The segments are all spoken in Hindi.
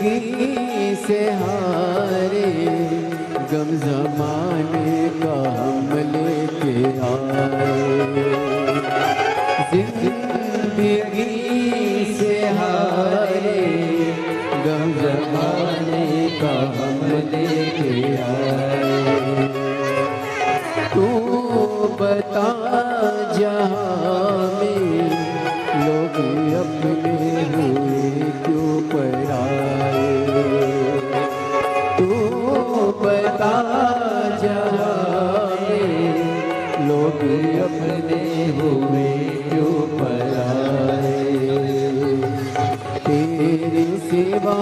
जिंदगी से हारे, गम जमाने का हम लेके आए। जिंदगी से हारे, गम जमाने का हम लेके आए। तू बता जहाँ में लोग अपने हुए क्यों पराए। तू बता जहाँ में लोग अपने हुए क्यों पराए। तेरे सिवा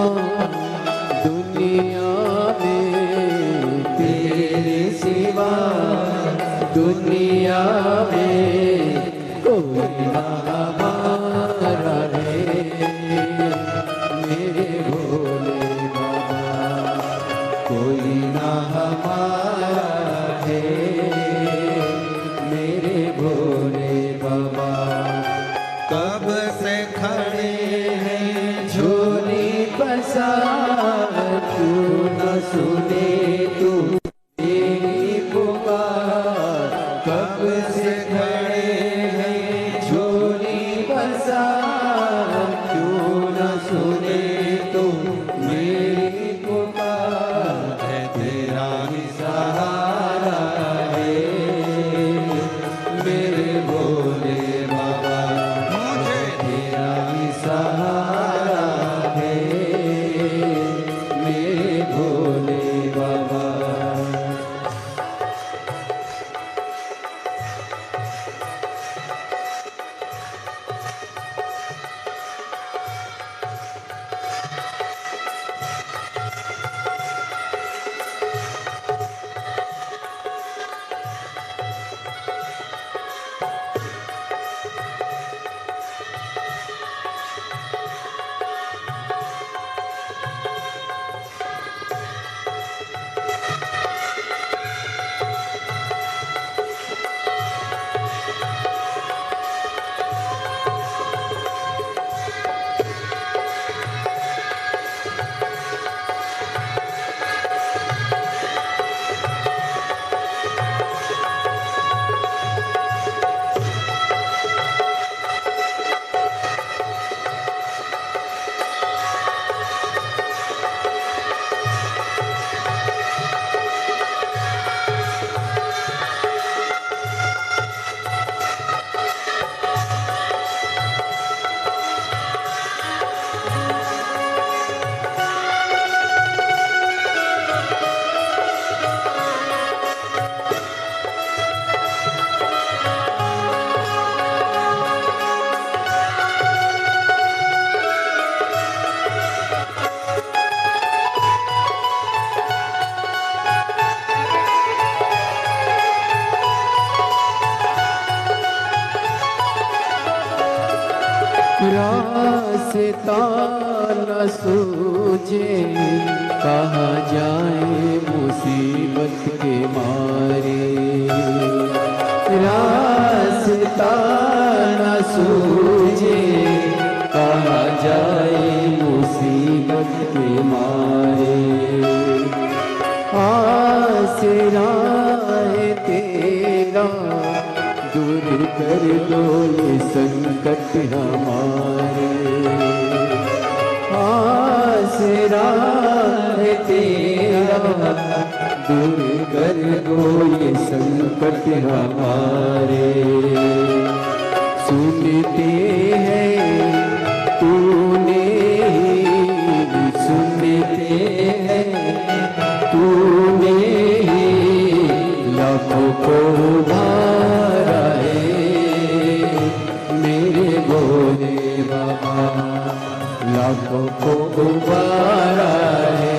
दुनिया में, तेरे सिवा दुनिया में कोई ना हमारा है। मेरे भोले बाबा कोई ना हमारा है। मेरे भोले बाबा कब से खड़े हैं झोली पसार, तू न सुने तू मेरी पुकार। कब से खड़े हैं झोली पसार, तू न सुने तू मेरी पुकार। है तेरा ही सहारा है मेरे भोले बाबा, मुझे तेरा ही सहारा है मेरे भोले बाबा। रास्ता न सूझे कहाँ जाए मुसीबत के मारे। रास्ता न सूझे कहाँ जाए मुसीबत के मारे। आसरा है तेरा दूर कर दो ये संकट हमारे। आसरा है तेरा दूर कर दो ये संकट हमारे। सुनते हैं तूने ही सुनते हैं तूने ही लाखों को उबारा है मेरे भोले बाबा। लाखों को उबारा है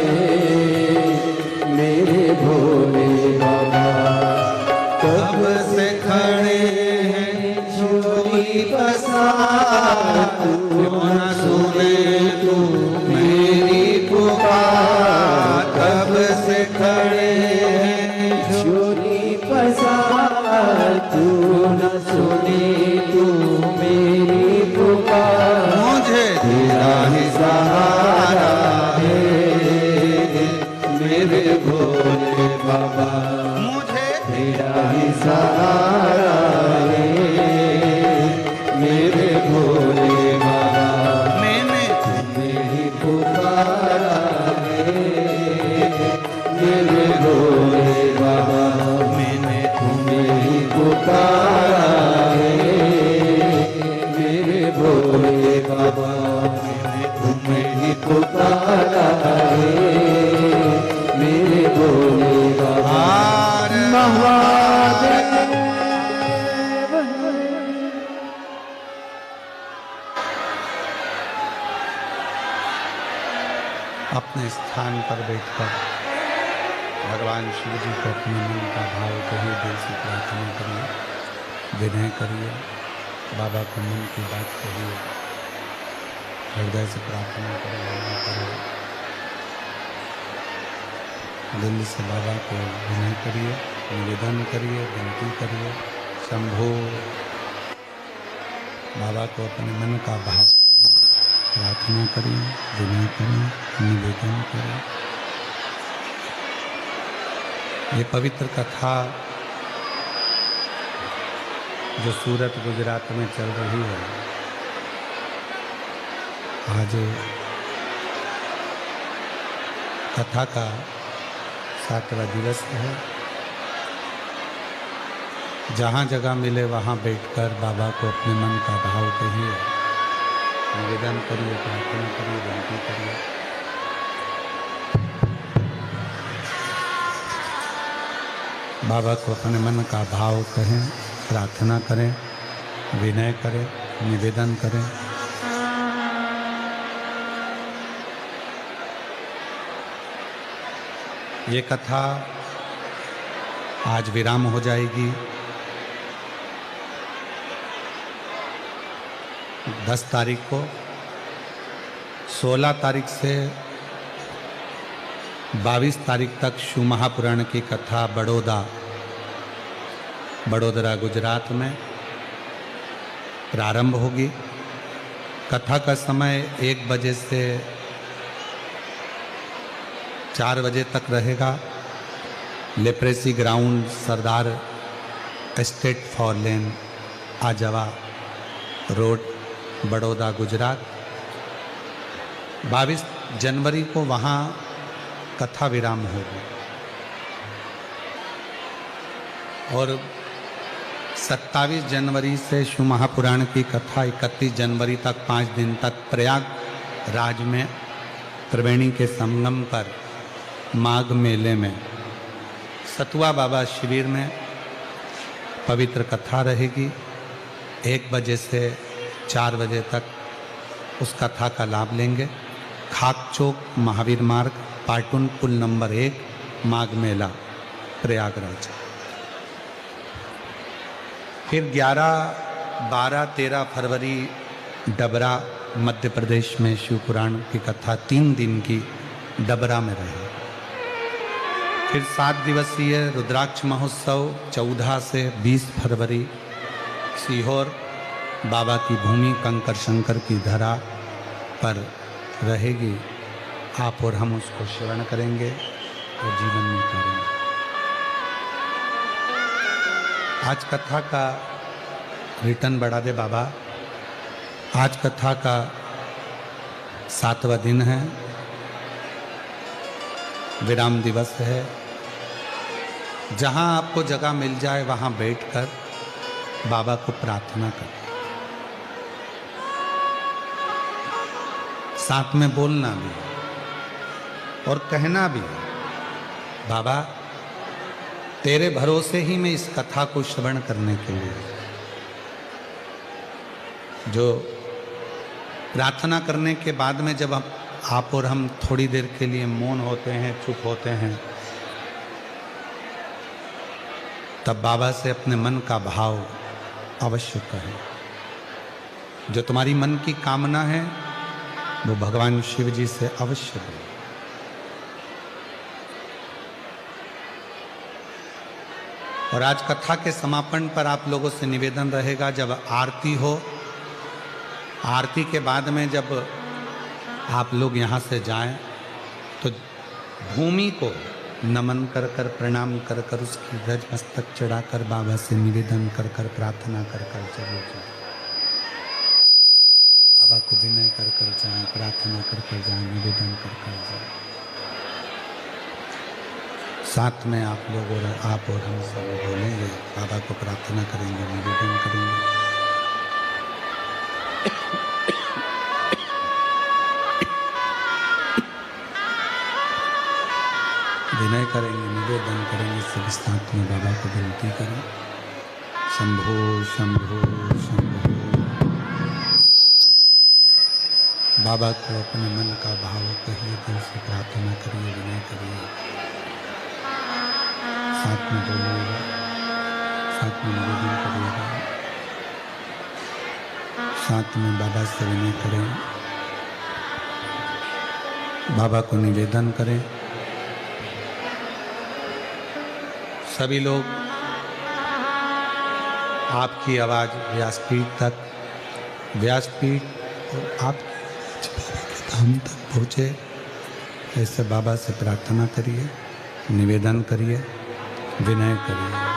मेरे भोले बाबा। कब से खड़े हैं झोली पसार, क्यों न सुने तू मेरी पुकार। रहे मेरे भोले बाबा महादेव। अपने स्थान पर बैठकर भगवान शिव जी को अपने मन का भाव कहिए, दिल से प्रार्थना करिए, विनय करिए, बाबा को मन की बात कहिए, हृदय से प्रार्थना करिए, दिल से बाबा को विनय करिए, निवेदन करिए, विनती करिए, शंभो। बाबा को अपने मन का भाव प्रार्थना करिए, विनय करिए, निवेदन करिए। ये पवित्र कथा जो सूरत गुजरात में चल रही है, आज कथा का 7वां दिवस है। जहाँ जगह मिले वहाँ बैठकर बाबा को अपने मन का भाव कहिए, निवेदन करिए, प्रार्थना करिए, विनती करिए। बाबा को अपने मन का भाव कहें, प्रार्थना करें, विनय करें, निवेदन करें। ये कथा आज विराम हो जाएगी। 10 तारीख को, 16 तारीख से 22 तारीख तक शिव महापुराण की कथा बड़ोदरा गुजरात में प्रारंभ होगी। कथा का समय 1 बजे से 4 बजे तक रहेगा। Leprosy ground, Sardar estate for lane, Ajwa road, Baroda, Gujarat. 22 जनवरी को वहाँ कथा विराम होगी और 27 जनवरी से शिव महापुराण की कथा 31 जनवरी तक 5 दिन तक प्रयागराज में त्रिवेणी के संगम पर माघ मेले में सतुआ बाबा शिविर में पवित्र कथा रहेगी। 1 बजे से 4 बजे तक उस कथा का लाभ लेंगे। खाक चौक, महावीर मार्ग, पाटुन पुल नंबर 1, माघ मेला, प्रयागराज। फिर 11, 12, 13 फरवरी डबरा, मध्य प्रदेश में शिव पुराण की कथा 3 दिन की डबरा में रही। फिर 7 दिवसीय रुद्राक्ष महोत्सव 14 से 20 फरवरी सीहोर बाबा की भूमि कंकर शंकर की धरा पर रहेगी। आप और हम उसको श्रवण करेंगे और जीवन में करेंगे। आज कथा का रिटर्न बढ़ा दे बाबा। आज कथा का 7वां दिन है, विराम दिवस है। जहाँ आपको जगह मिल जाए वहाँ बैठकर बाबा को प्रार्थना करें। साथ में बोलना भी और कहना भी, बाबा तेरे भरोसे ही मैं इस कथा को श्रवण करने के लिए, जो प्रार्थना करने के बाद में जब आप और हम थोड़ी देर के लिए मौन होते हैं, चुप होते हैं, तब बाबा से अपने मन का भाव अवश्य कहें। जो तुम्हारी मन की कामना है वो भगवान शिव जी से अवश्य दो। और आज कथा के समापन पर आप लोगों से निवेदन रहेगा, जब आरती हो, आरती के बाद में जब आप लोग यहाँ से जाएं तो भूमि को नमन कर कर, प्रणाम कर कर, उसकी ध्वज मस्तक चढ़ाकर बाबा से निवेदन कर कर, प्रार्थना कर कर चले जाएं। बाबा को विनय कर कर जाएं, प्रार्थना कर कर जाएं, निवेदन कर कर जाएं। साथ में आप लोग और आप और हम सब बोलेंगे, बाबा को प्रार्थना करेंगे, निवेदन करेंगे। विनय करेंगे, निवेदन करेंगे, सभी साथ में बाबा को विनती करें। शंभो शंभो शंभो। बाबा को अपने मन का भाव कहिए, दिल से प्रार्थना करिए, विनय करिए, साथ में बोलिएगा, साथ में निवेदन करिएगा, साथ में बाबा से विनय करें, बाबा को निवेदन करें। सभी लोग आपकी आवाज़ व्यासपीठ तक, व्यासपीठ और आपकी धाम तक पहुँचे, ऐसे बाबा से प्रार्थना करिए, निवेदन करिए, विनय करिए।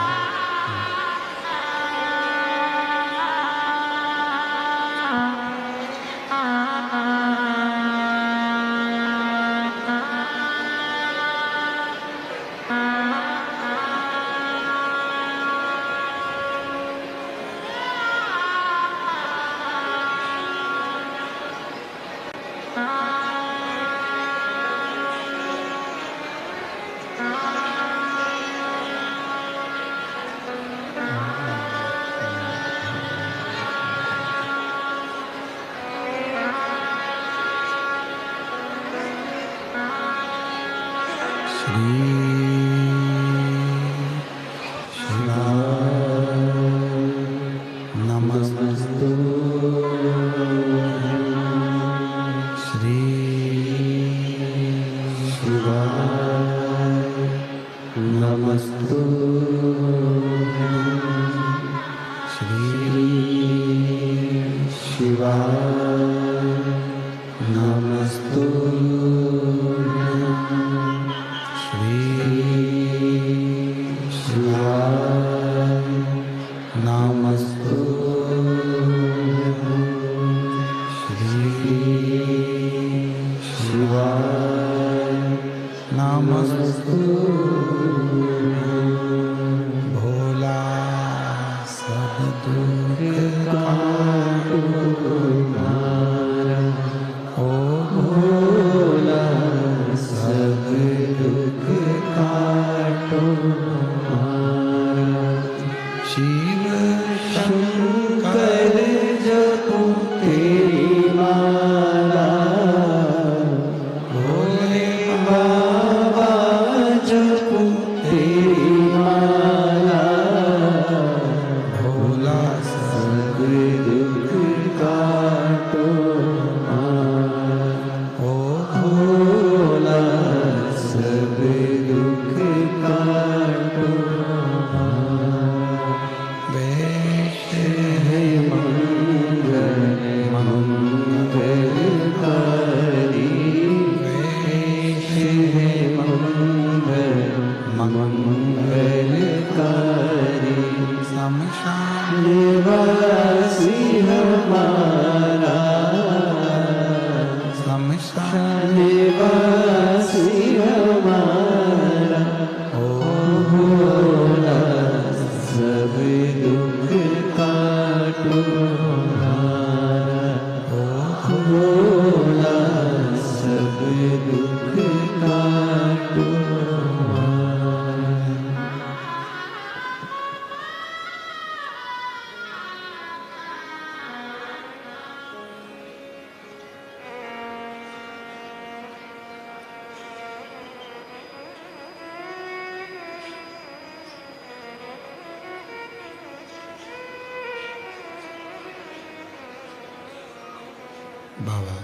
बाबा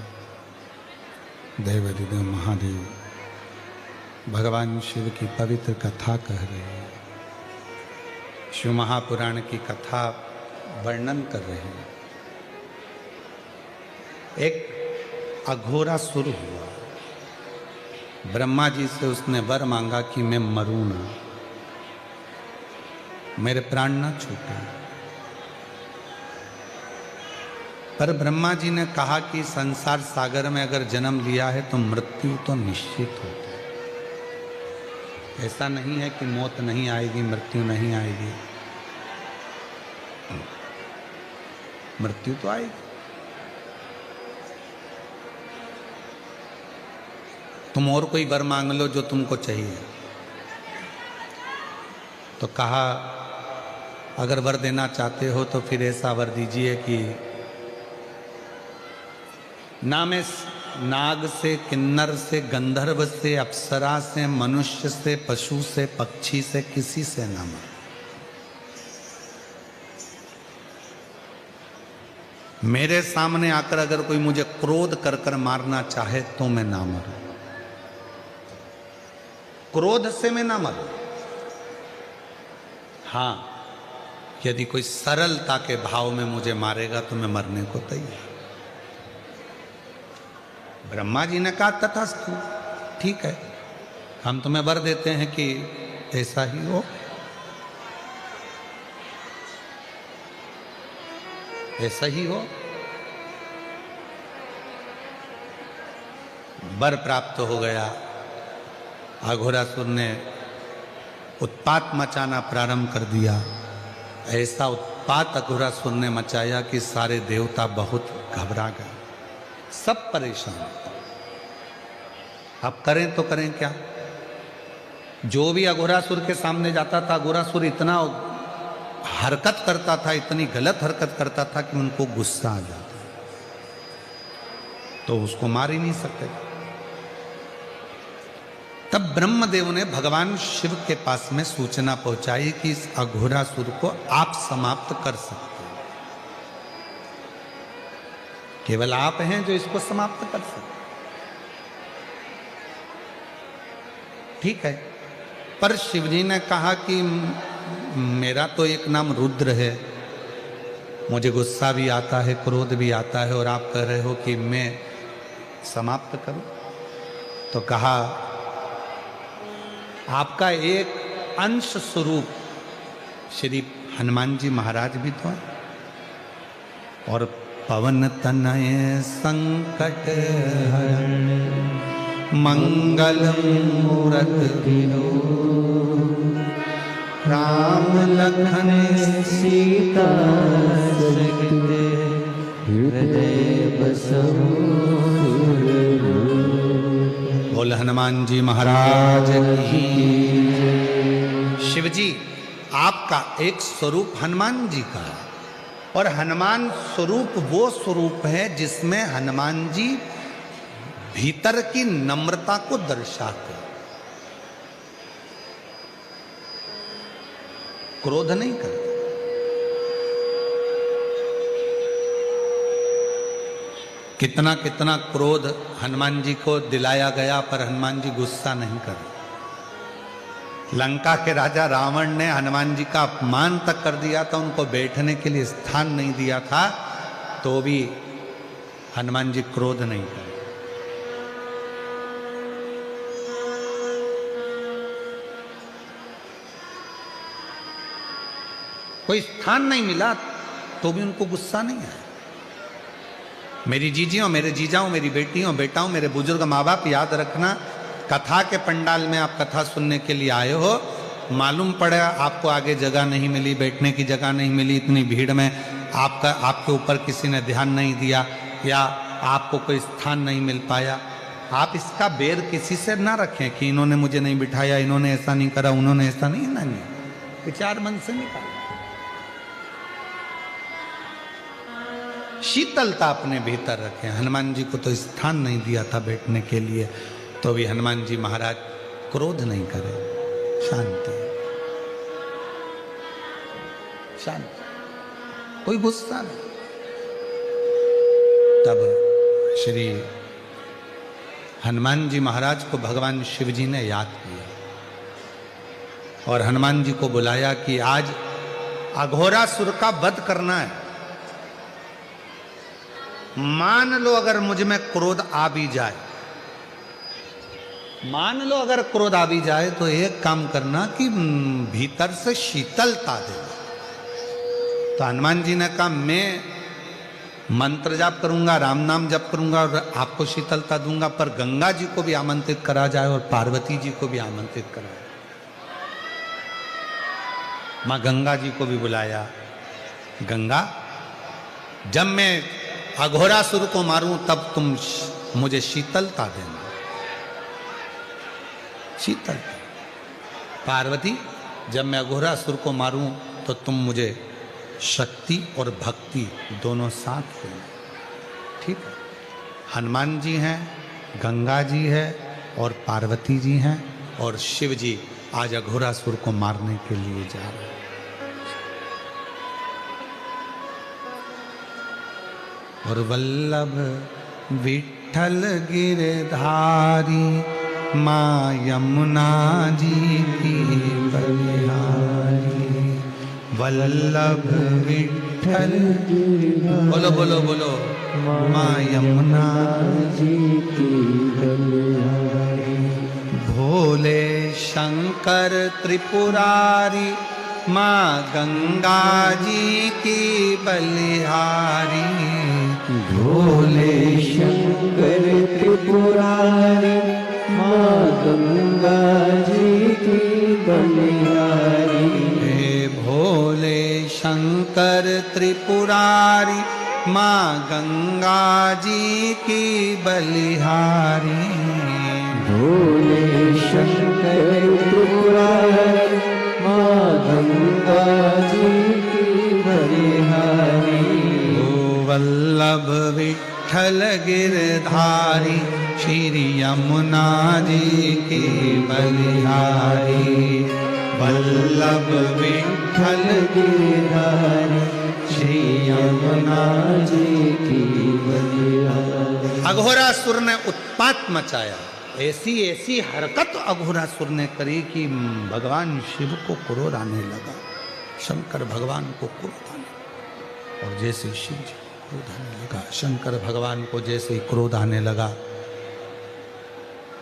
देवाधिदेव महादेव भगवान शिव की पवित्र कथा कह रहे हैं, शिव महापुराण की कथा वर्णन कर रहे हैं। एक अघोरासुर हुआ, ब्रह्मा जी से उसने वर मांगा कि मैं मरूं ना, मेरे प्राण न छूटे। पर ब्रह्मा जी ने कहा कि संसार सागर में अगर जन्म लिया है तो मृत्यु तो निश्चित होती है। ऐसा नहीं है कि मौत नहीं आएगी, मृत्यु नहीं आएगी, मृत्यु तो आएगी। तुम और कोई वर मांग लो जो तुमको चाहिए, तो कहा अगर वर देना चाहते हो तो फिर ऐसा वर दीजिए कि ना मैं नाग से, किन्नर से, गंधर्व से, अप्सरा से, मनुष्य से, पशु से, पक्षी से, किसी से ना मर। मेरे सामने आकर अगर कोई मुझे क्रोध कर कर मारना चाहे तो मैं ना मरूं, क्रोध से मैं ना मरूं। हाँ, यदि कोई सरलता के भाव में मुझे मारेगा तो मैं मरने को तैयार। ब्रह्मा जी ने कहा तथास्तु, ठीक है, हम तुम्हें वर देते हैं कि ऐसा ही हो, ऐसा ही हो। वर प्राप्त हो गया। अघोरासुर ने उत्पात मचाना प्रारंभ कर दिया। ऐसा उत्पात अघोरासुर ने मचाया कि सारे देवता बहुत घबरा गए, सब परेशान। अब करें तो करें क्या? जो भी अघोरासुर के सामने जाता था, अघोरासुर इतना हरकत करता था, इतनी गलत हरकत करता था कि उनको गुस्सा आ जाता, तो उसको मार ही नहीं सकते। तब ब्रह्मदेव ने भगवान शिव के पास में सूचना पहुंचाई कि इस अघोरासुर को आप समाप्त कर सकते हैं, केवल आप हैं जो इसको समाप्त कर सकते। ठीक है, पर शिवजी ने कहा कि मेरा तो एक नाम रुद्र है, मुझे गुस्सा भी आता है, क्रोध भी आता है, और आप कह रहे हो कि मैं समाप्त करूं। तो कहा आपका एक अंश स्वरूप श्री हनुमान जी महाराज भी तो हैं, और पवन तनय संकट हरण मंगलम मूरत राम लखन सीता हृदय बसहु। बोल हनुमान जी महाराज की। शिव जी आपका एक स्वरूप हनुमान जी का है, और हनुमान स्वरूप वो स्वरूप है जिसमें हनुमान जी भीतर की नम्रता को दर्शाते, क्रोध नहीं करते। कितना कितना क्रोध हनुमान जी को दिलाया गया, पर हनुमान जी गुस्सा नहीं करे। लंका के राजा रावण ने हनुमान जी का अपमान तक कर दिया था, उनको बैठने के लिए स्थान नहीं दिया था, तो भी हनुमान जी क्रोध नहीं करे। कोई स्थान नहीं मिला तो भी उनको गुस्सा नहीं आया। मेरी जीजियों, मेरे जीजाओं, मेरी बेटियों, बेटाओं, मेरे बुजुर्ग माँ बाप, याद रखना, कथा के पंडाल में आप कथा सुनने के लिए आए हो, मालूम पड़ा आपको आगे जगह नहीं मिली, बैठने की जगह नहीं मिली, इतनी भीड़ में आपके ऊपर किसी ने ध्यान नहीं दिया, या आपको कोई स्थान नहीं मिल पाया, आप इसका बेर किसी से ना रखें कि इन्होंने मुझे नहीं बिठाया, इन्होंने ऐसा नहीं करा, उन्होंने ऐसा नहीं, नहीं, विचार मन से निकाल। शीतलता अपने भीतर रखें। हनुमान जी को तो स्थान नहीं दिया था बैठने के लिए, तो भी हनुमान जी महाराज क्रोध नहीं करे, शांति, शांति, कोई गुस्सा नहीं। तब श्री हनुमान जी महाराज को भगवान शिव जी ने याद किया और हनुमान जी को बुलाया कि आज अघोरासुर का वध करना है। मान लो अगर मुझ में क्रोध आ भी जाए, मान लो अगर क्रोध आ भी जाए, तो एक काम करना कि भीतर से शीतलता देना। तो हनुमान जी ने कहा मैं मंत्र जाप करूंगा, राम नाम जप करूंगा और आपको शीतलता दूंगा, पर गंगा जी को भी आमंत्रित करा जाए और पार्वती जी को भी आमंत्रित कराए। मां गंगा जी को भी बुलाया। गंगा, जब मैं अघोरासुर को मारूं तब तुम मुझे शीतलता देना, शीतलता। पार्वती, जब मैं अघोरासुर को मारूं तो तुम मुझे शक्ति और भक्ति दोनों साथ देना। ठीक है। हनुमान जी हैं, गंगा जी है और पार्वती जी हैं, और शिव जी आज अघोरासुर को मारने के लिए जा रहे हैं। और वल्लभ विठ्ठल गिरधारी माँ यमुना जी की बलिहारी। वल्लभ विठ्ठल, बोलो बोलो बोलो, माँ यमुना जी की बलिहारी। भोले शंकर त्रिपुरारी माँ गंगा जी की बलिहारी। भोले शंकर त्रिपुरारी माँ गंगा जी की बलिहारी। हे भोले शंकर त्रिपुरारी माँ गंगा जी की बलिहारी। भोले शंकर त्रिपुरारी माँ गंगा जी की बलिहारी। वल्लभ विठ्ठल गिरधारी श्री यमुना जी की बलिहारी। वल्लभ विठ्ठल गिरधारी श्री यमुना जी की बलिहारी। अघोरासुर ने उत्पात मचाया। ऐसी ऐसी हरकत अघोरासुर ने करी कि भगवान शिव को क्रोध आने लगा, शंकर भगवान को क्रोध आने लगा। और जैसे शिव जी को क्रोध आने लगा, शंकर भगवान को जैसे ही क्रोध आने लगा,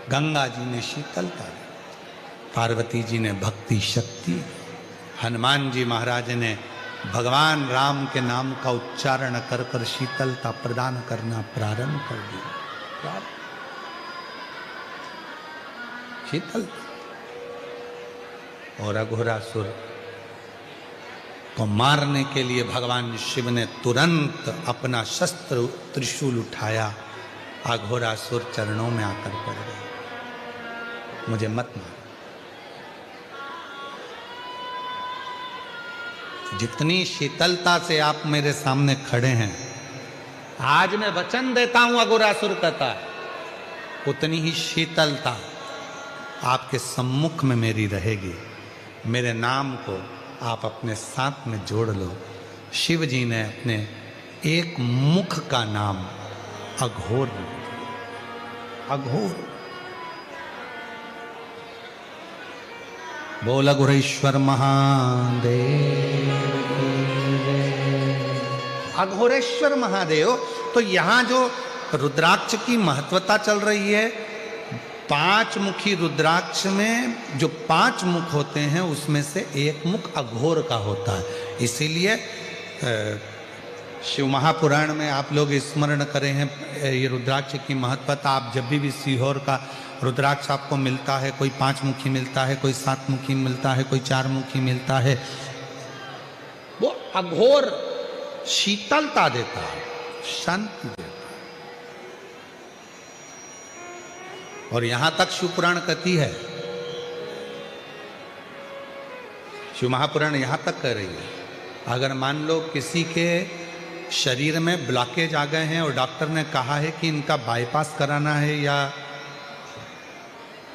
गंगा जी ने शीतलता दी, पार्वती जी ने भक्ति शक्ति, हनुमान जी महाराज ने भगवान राम के नाम का उच्चारण कर कर शीतलता प्रदान करना प्रारंभ कर दिया। शीतल। और अघोरासुर को मारने के लिए भगवान शिव ने तुरंत अपना शस्त्र त्रिशूल उठाया। अघोरासुर चरणों में आकर पड़ गए, मुझे मत मार। जितनी शीतलता से आप मेरे सामने खड़े हैं, आज मैं वचन देता हूं अघोरासुर कहता है, उतनी ही शीतलता आपके सम्मुख में मेरी रहेगी। मेरे नाम को आप अपने साथ में जोड़ लो। शिव जी ने अपने एक मुख का नाम अघोर, अघोर। बोल अघोरेश्वर महादेव, अघोरेश्वर महादेव। तो यहां जो रुद्राक्ष की महत्वता चल रही है, 5 मुखी रुद्राक्ष में जो 5 मुख होते हैं उसमें से एक मुख अघोर का होता है। इसीलिए शिव महापुराण में आप लोग स्मरण करें हैं ये रुद्राक्ष की महत्वता। आप जब भी सीहोर का रुद्राक्ष आपको मिलता है, कोई 5 मुखी मिलता है, कोई 7 मुखी मिलता है, कोई 4 मुखी मिलता है, वो अघोर शीतलता देता है, शांति देता है। और यहां तक शिवपुराण कहती है, शिव महापुराण यहां तक कह रही है, अगर मान लो किसी के शरीर में ब्लॉकेज आ गए हैं और डॉक्टर ने कहा है कि इनका बाईपास कराना है या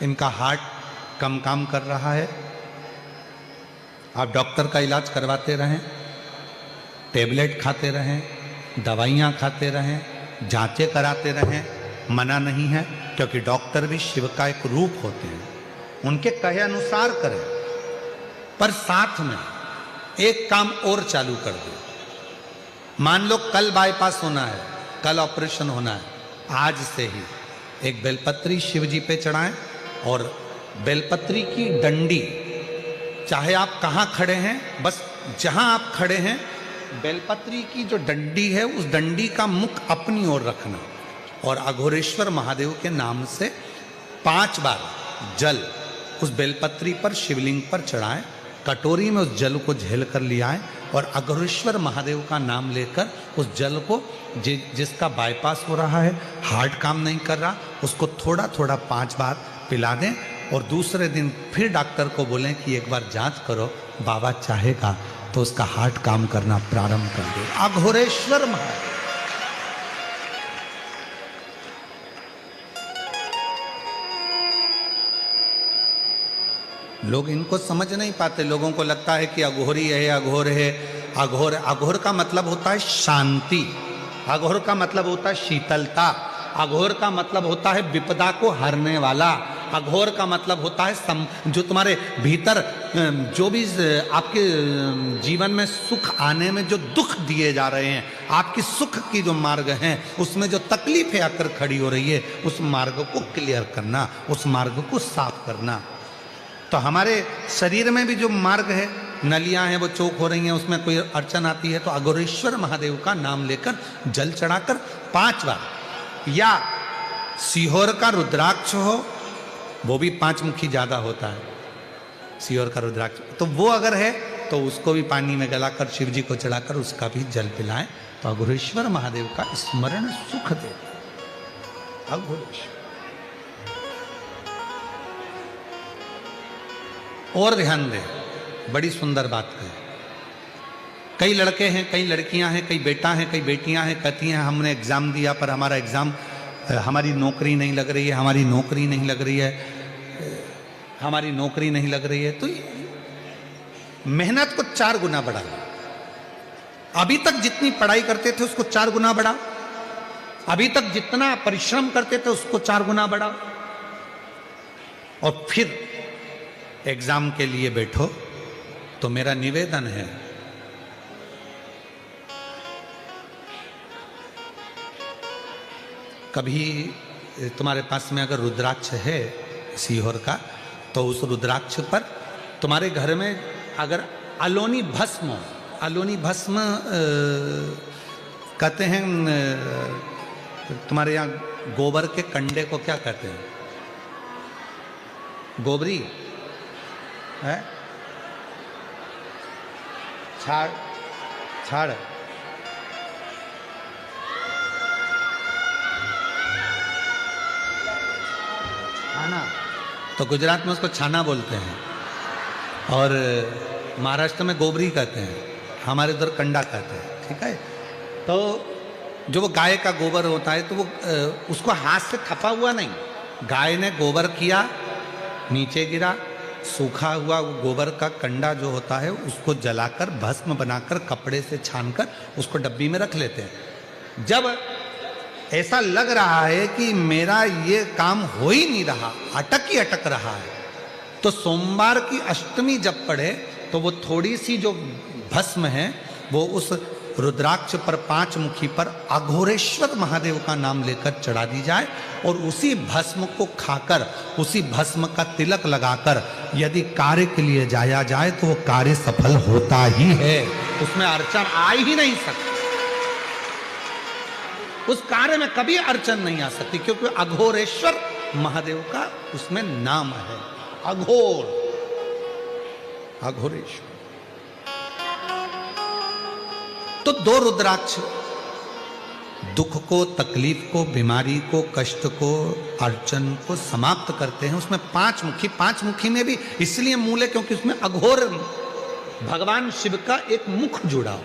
इनका हार्ट कम काम कर रहा है, आप डॉक्टर का इलाज करवाते रहें, टेबलेट खाते रहें, दवाइयाँ खाते रहें, जांचें कराते रहें, मना नहीं है, क्योंकि डॉक्टर भी शिव का एक रूप होते हैं, उनके कहे अनुसार करें। पर साथ में एक काम और चालू कर दो। मान लो कल बाईपास होना है, कल ऑपरेशन होना है, आज से ही एक बेलपत्री शिव जी पे चढ़ाएं और बेलपत्री की डंडी, चाहे आप कहाँ खड़े हैं, बस जहां आप खड़े हैं, बेलपत्री की जो डंडी है उस डंडी का मुख अपनी ओर रखना और अघोरेश्वर महादेव के नाम से 5 बार जल उस बेलपत्री पर शिवलिंग पर चढ़ाएं, कटोरी में उस जल को झेल कर ले आएं और अघोरेश्वर महादेव का नाम लेकर उस जल को जिसका बाईपास हो रहा है, हार्ट काम नहीं कर रहा, उसको थोड़ा थोड़ा 5 बार पिला दें और दूसरे दिन फिर डॉक्टर को बोलें कि एक बार जांच करो, बाबा चाहेगा तो उसका हार्ट काम करना प्रारंभ कर दे। अघोरेश्वर महादेव। लोग इनको समझ नहीं पाते। लोगों को लगता है कि अघोरी है, अघोर है। अघोर का मतलब होता है शांति, अघोर का मतलब होता है शीतलता, अघोर का मतलब होता है विपदा को हरने वाला, अघोर का मतलब होता है जो तुम्हारे भीतर जो भी आपके जीवन में सुख आने में जो दुख दिए जा रहे हैं, आपकी सुख की जो मार्ग हैं उसमें जो तकलीफें आकर खड़ी हो रही है, उस मार्ग को क्लियर करना, उस मार्ग को साफ करना। तो हमारे शरीर में भी जो मार्ग है, नलियां हैं वो चौक हो रही हैं, उसमें कोई अड़चन आती है तो अघोरेश्वर महादेव का नाम लेकर जल चढ़ाकर 5 बार, या सीहोर का रुद्राक्ष हो, वो भी 5 मुखी ज्यादा होता है, सीहोर का रुद्राक्ष, तो वो अगर है तो उसको भी पानी में गलाकर शिव जी को चढ़ाकर उसका भी जल पिलाएं तो अघोरेश्वर महादेव का स्मरण सुख देता। अघोरेश्वर। और ध्यान दें, बड़ी सुंदर बात है। कई लड़के हैं, कई लड़कियां हैं, कई बेटा हैं, कई बेटियां हैं, कहती हैं हमने एग्जाम दिया पर हमारा एग्जाम, हमारी नौकरी नहीं लग रही है, हमारी नौकरी नहीं लग रही है, हमारी नौकरी नहीं लग रही है। तो मेहनत को 4 गुना बढ़ाओ। अभी तक जितनी पढ़ाई करते थे उसको 4 गुना बढ़ाओ, अभी तक जितना परिश्रम करते थे उसको 4 गुना बढ़ाओ, और फिर एग्जाम के लिए बैठो। तो मेरा निवेदन है, कभी तुम्हारे पास में अगर रुद्राक्ष है सीहोर का, तो उस रुद्राक्ष पर तुम्हारे घर में अगर अलोनी भस्म हो, अलोनी भस्म कहते हैं, तुम्हारे यहाँ गोबर के कंडे को क्या कहते हैं? गोबरी है, छाड़, छाड़, छाना, तो गुजरात में उसको छाना बोलते हैं और महाराष्ट्र में गोबरी कहते हैं, हमारे उधर कंडा कहते हैं। ठीक है, तो जो वो गाय का गोबर होता है तो वो उसको हाथ से थपा हुआ नहीं, गाय ने गोबर किया, नीचे गिरा, सूखा हुआ गोबर का कंडा जो होता है उसको जलाकर भस्म बनाकर कपड़े से छानकर उसको डब्बी में रख लेते हैं। जब ऐसा लग रहा है कि मेरा ये काम हो ही नहीं रहा, अटक ही अटक रहा है, तो सोमवार की अष्टमी जब पड़े तो वो थोड़ी सी जो भस्म है वो उस रुद्राक्ष पर 5 मुखी पर अघोरेश्वर महादेव का नाम लेकर चढ़ा दी जाए, और उसी भस्म को खाकर, उसी भस्म का तिलक लगाकर यदि कार्य के लिए जाया जाए तो वो कार्य सफल होता ही है, उसमें अड़चन आ ही नहीं सकती, उस कार्य में कभी अड़चन नहीं आ सकती, क्योंकि अघोरेश्वर महादेव का उसमें नाम है। अघोर, अघोरेश्वर। तो 2 रुद्राक्ष दुख को, तकलीफ को, बीमारी को, कष्ट को, अड़चन को समाप्त करते हैं। उसमें 5 मुखी, 5 मुखी में भी इसलिए मूल है क्योंकि उसमें अघोर भगवान शिव का एक मुख जुड़ा हो,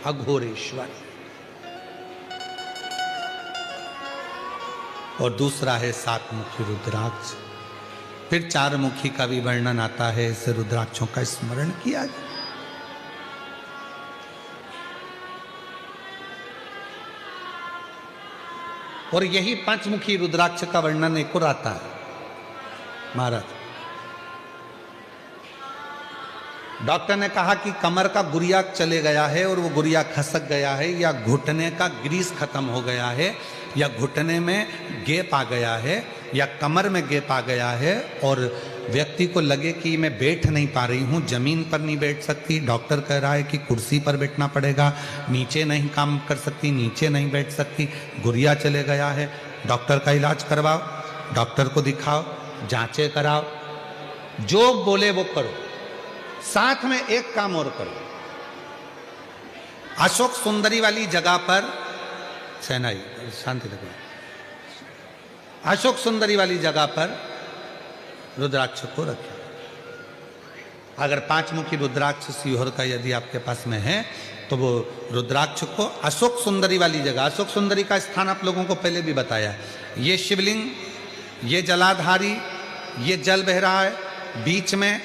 अघोरेश्वर। और दूसरा है 7 मुखी रुद्राक्ष। फिर 4 मुखी का भी वर्णन आता है, इस रुद्राक्षों का स्मरण किया जाए। और यही 5 मुखी रुद्राक्ष का वर्णन एक और आता है महाराज। डॉक्टर ने कहा कि कमर का गुरिया चले गया है और वो गुरिया खसक गया है, या घुटने का ग्रीस खत्म हो गया है, या घुटने में गैप आ गया है, या कमर में गैप आ गया है, और व्यक्ति को लगे कि मैं बैठ नहीं पा रही हूँ, जमीन पर नहीं बैठ सकती, डॉक्टर कह रहा है कि कुर्सी पर बैठना पड़ेगा, नीचे नहीं काम कर सकती, नीचे नहीं बैठ सकती, गुरिया चले गया है, डॉक्टर का इलाज करवाओ, डॉक्टर को दिखाओ, जांचें कराओ, जो बोले वो करो। साथ में एक काम और करो, अशोक सुंदरी वाली जगह पर, सेनाई शांति लगे, अशोक सुंदरी वाली जगह पर रुद्राक्ष को रखें। अगर 5 मुखी रुद्राक्ष सीहोर का यदि आपके पास में है तो वो रुद्राक्ष को अशोक सुंदरी वाली जगह, अशोक सुंदरी का स्थान आप लोगों को पहले भी बताया, ये शिवलिंग, ये जलाधारी, ये जल बह रहा है, बीच में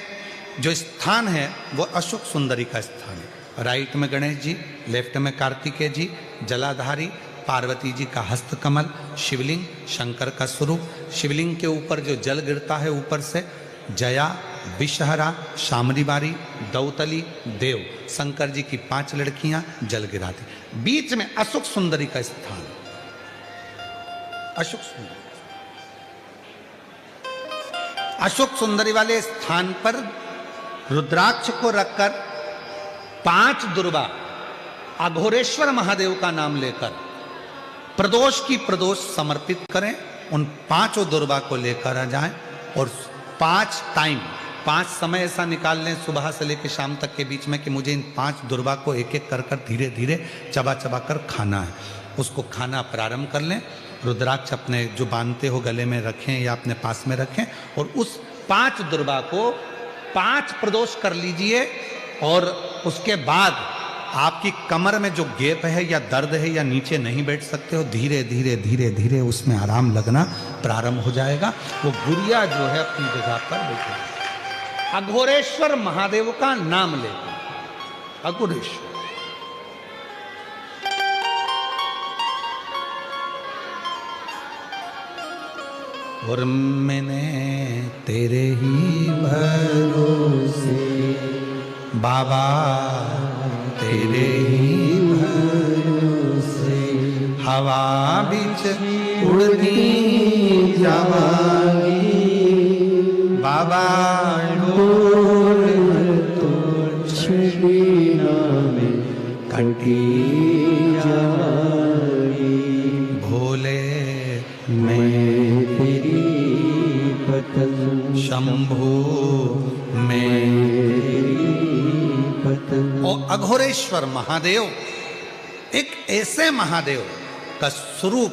जो स्थान है वो अशोक सुंदरी का स्थान है। राइट में गणेश जी, लेफ्ट में कार्तिकेय जी, जलाधारी, पार्वती जी का हस्तकमल, शिवलिंग, शंकर का स्वरूप। शिवलिंग के ऊपर जो जल गिरता है ऊपर से, जया, विषहरा, शामरीबारी, दौतली, देव, शंकर जी की 5 लड़कियां जल गिराती। बीच में अशोक सुंदरी का स्थान, अशोक सुंदरी, अशोक सुंदरी वाले स्थान पर रुद्राक्ष को रखकर 5 दुर्वा अघोरेश्वर महादेव का नाम लेकर प्रदोष की प्रदोष समर्पित करें। उन 5 दुर्वा को लेकर आ जाएं और 5 टाइम, 5 समय ऐसा निकाल लें सुबह से लेकर शाम तक के बीच में कि मुझे इन 5 दुर्वा को एक एक कर धीरे धीरे चबा चबा कर खाना है। उसको खाना प्रारंभ कर लें। रुद्राक्ष अपने जो बांधते हो गले में रखें या अपने पास में रखें और उस 5 दुर्वा को 5 प्रदोष कर लीजिए। और उसके बाद आपकी कमर में जो गैप है या दर्द है या नीचे नहीं बैठ सकते हो, धीरे धीरे धीरे धीरे उसमें आराम लगना प्रारंभ हो जाएगा। वो गुड़िया जो है अपनी जगह पर बैठे। अघोरेश्वर महादेव का नाम लेकर, अघोरेश्वर, और मैंने तेरे ही भरोसे बाबा, तेरे ही भरोसे हवा बीच उड़ती जावांगी बाबा, डोर तो छबीना में कटी जाएगी। भोले मैं तेरी पतंग, शंभू मैं पतंग। और अघोरेश्वर महादेव एक ऐसे महादेव का स्वरूप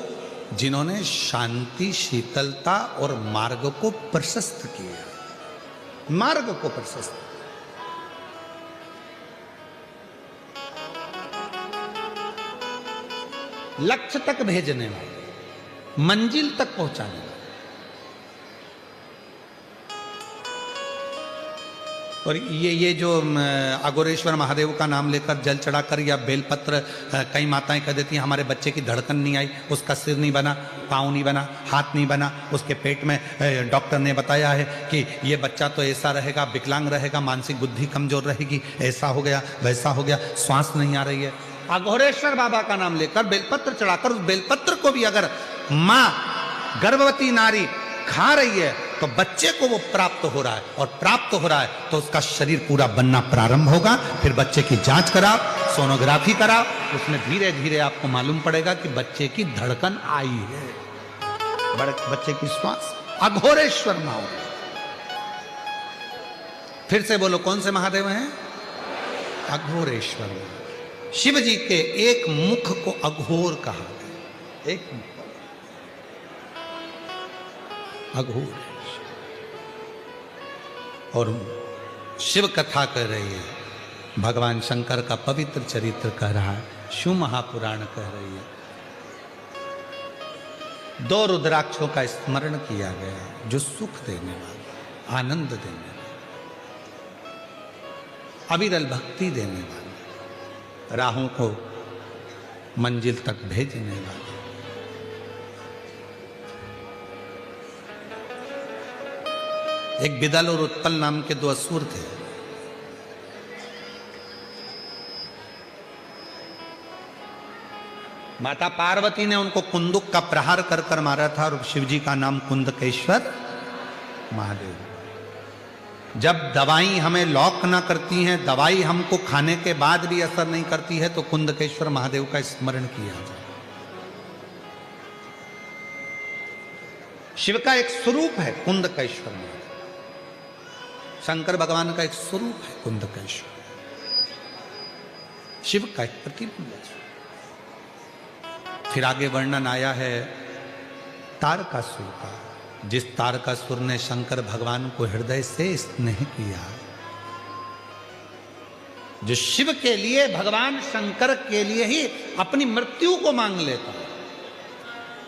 जिन्होंने शांति, शीतलता और मार्ग को प्रशस्त किया, मार्ग को प्रशस्त। लक्ष्य तक भेजने वाले, मंजिल तक पहुंचाने वाले। और ये जो अघोरेश्वर महादेव का नाम लेकर जल चढ़ाकर या बेलपत्र, कई माताएं कह देती हैं हमारे बच्चे की धड़कन नहीं आई, उसका सिर नहीं बना, पाँव नहीं बना, हाथ नहीं बना, उसके पेट में डॉक्टर ने बताया है कि ये बच्चा तो ऐसा रहेगा, विकलांग रहेगा, मानसिक बुद्धि कमजोर रहेगी, ऐसा हो गया, वैसा हो गया, श्वास नहीं आ रही है। अघोरेश्वर बाबा का नाम लेकर बेलपत्र चढ़ाकर, उस बेलपत्र को भी अगर माँ गर्भवती नारी खा रही है तो बच्चे को वो प्राप्त हो रहा है, और प्राप्त हो रहा है तो उसका शरीर पूरा बनना प्रारंभ होगा। फिर बच्चे की जांच कराओ, सोनोग्राफी कराओ, उसमें धीरे धीरे आपको मालूम पड़ेगा कि बच्चे की धड़कन आई है, बच्चे की श्वास। अघोरेश्वर महादेव, फिर से बोलो कौन से महादेव हैं? अघोरेश्वर महादेव। शिव जी के एक मुख को अघोर कहा गया, एक मुख अघोर। और शिव कथा कर रही है, भगवान शंकर का पवित्र चरित्र कह रहा है, शिव महापुराण कह रही है। 2 रुद्राक्षों का स्मरण किया गया जो सुख देने वाले, आनंद देने वाले, अविरल भक्ति देने वाले, राहों को मंजिल तक भेजने वाले। एक बिदल और उत्पल नाम के 2 असुर थे। माता पार्वती ने उनको कुंदुक का प्रहार कर कर मारा था, और शिवजी का नाम कुंदकेश्वर महादेव। जब दवाई हमें लॉक ना करती हैं, दवाई हमको खाने के बाद भी असर नहीं करती है, तो कुंदकेश्वर महादेव का स्मरण किया जाए। शिव का एक स्वरूप है कुंदकेश्वर महादेव, शंकर भगवान का एक स्वरूप है कुंदकेश्वर, शिव का एक प्रतिबिंब है। फिर आगे वर्णन आया है तारकासुर का, जिस तारकासुर ने शंकर भगवान को हृदय से स्नेह किया, जो शिव के लिए, भगवान शंकर के लिए ही अपनी मृत्यु को मांग लेता।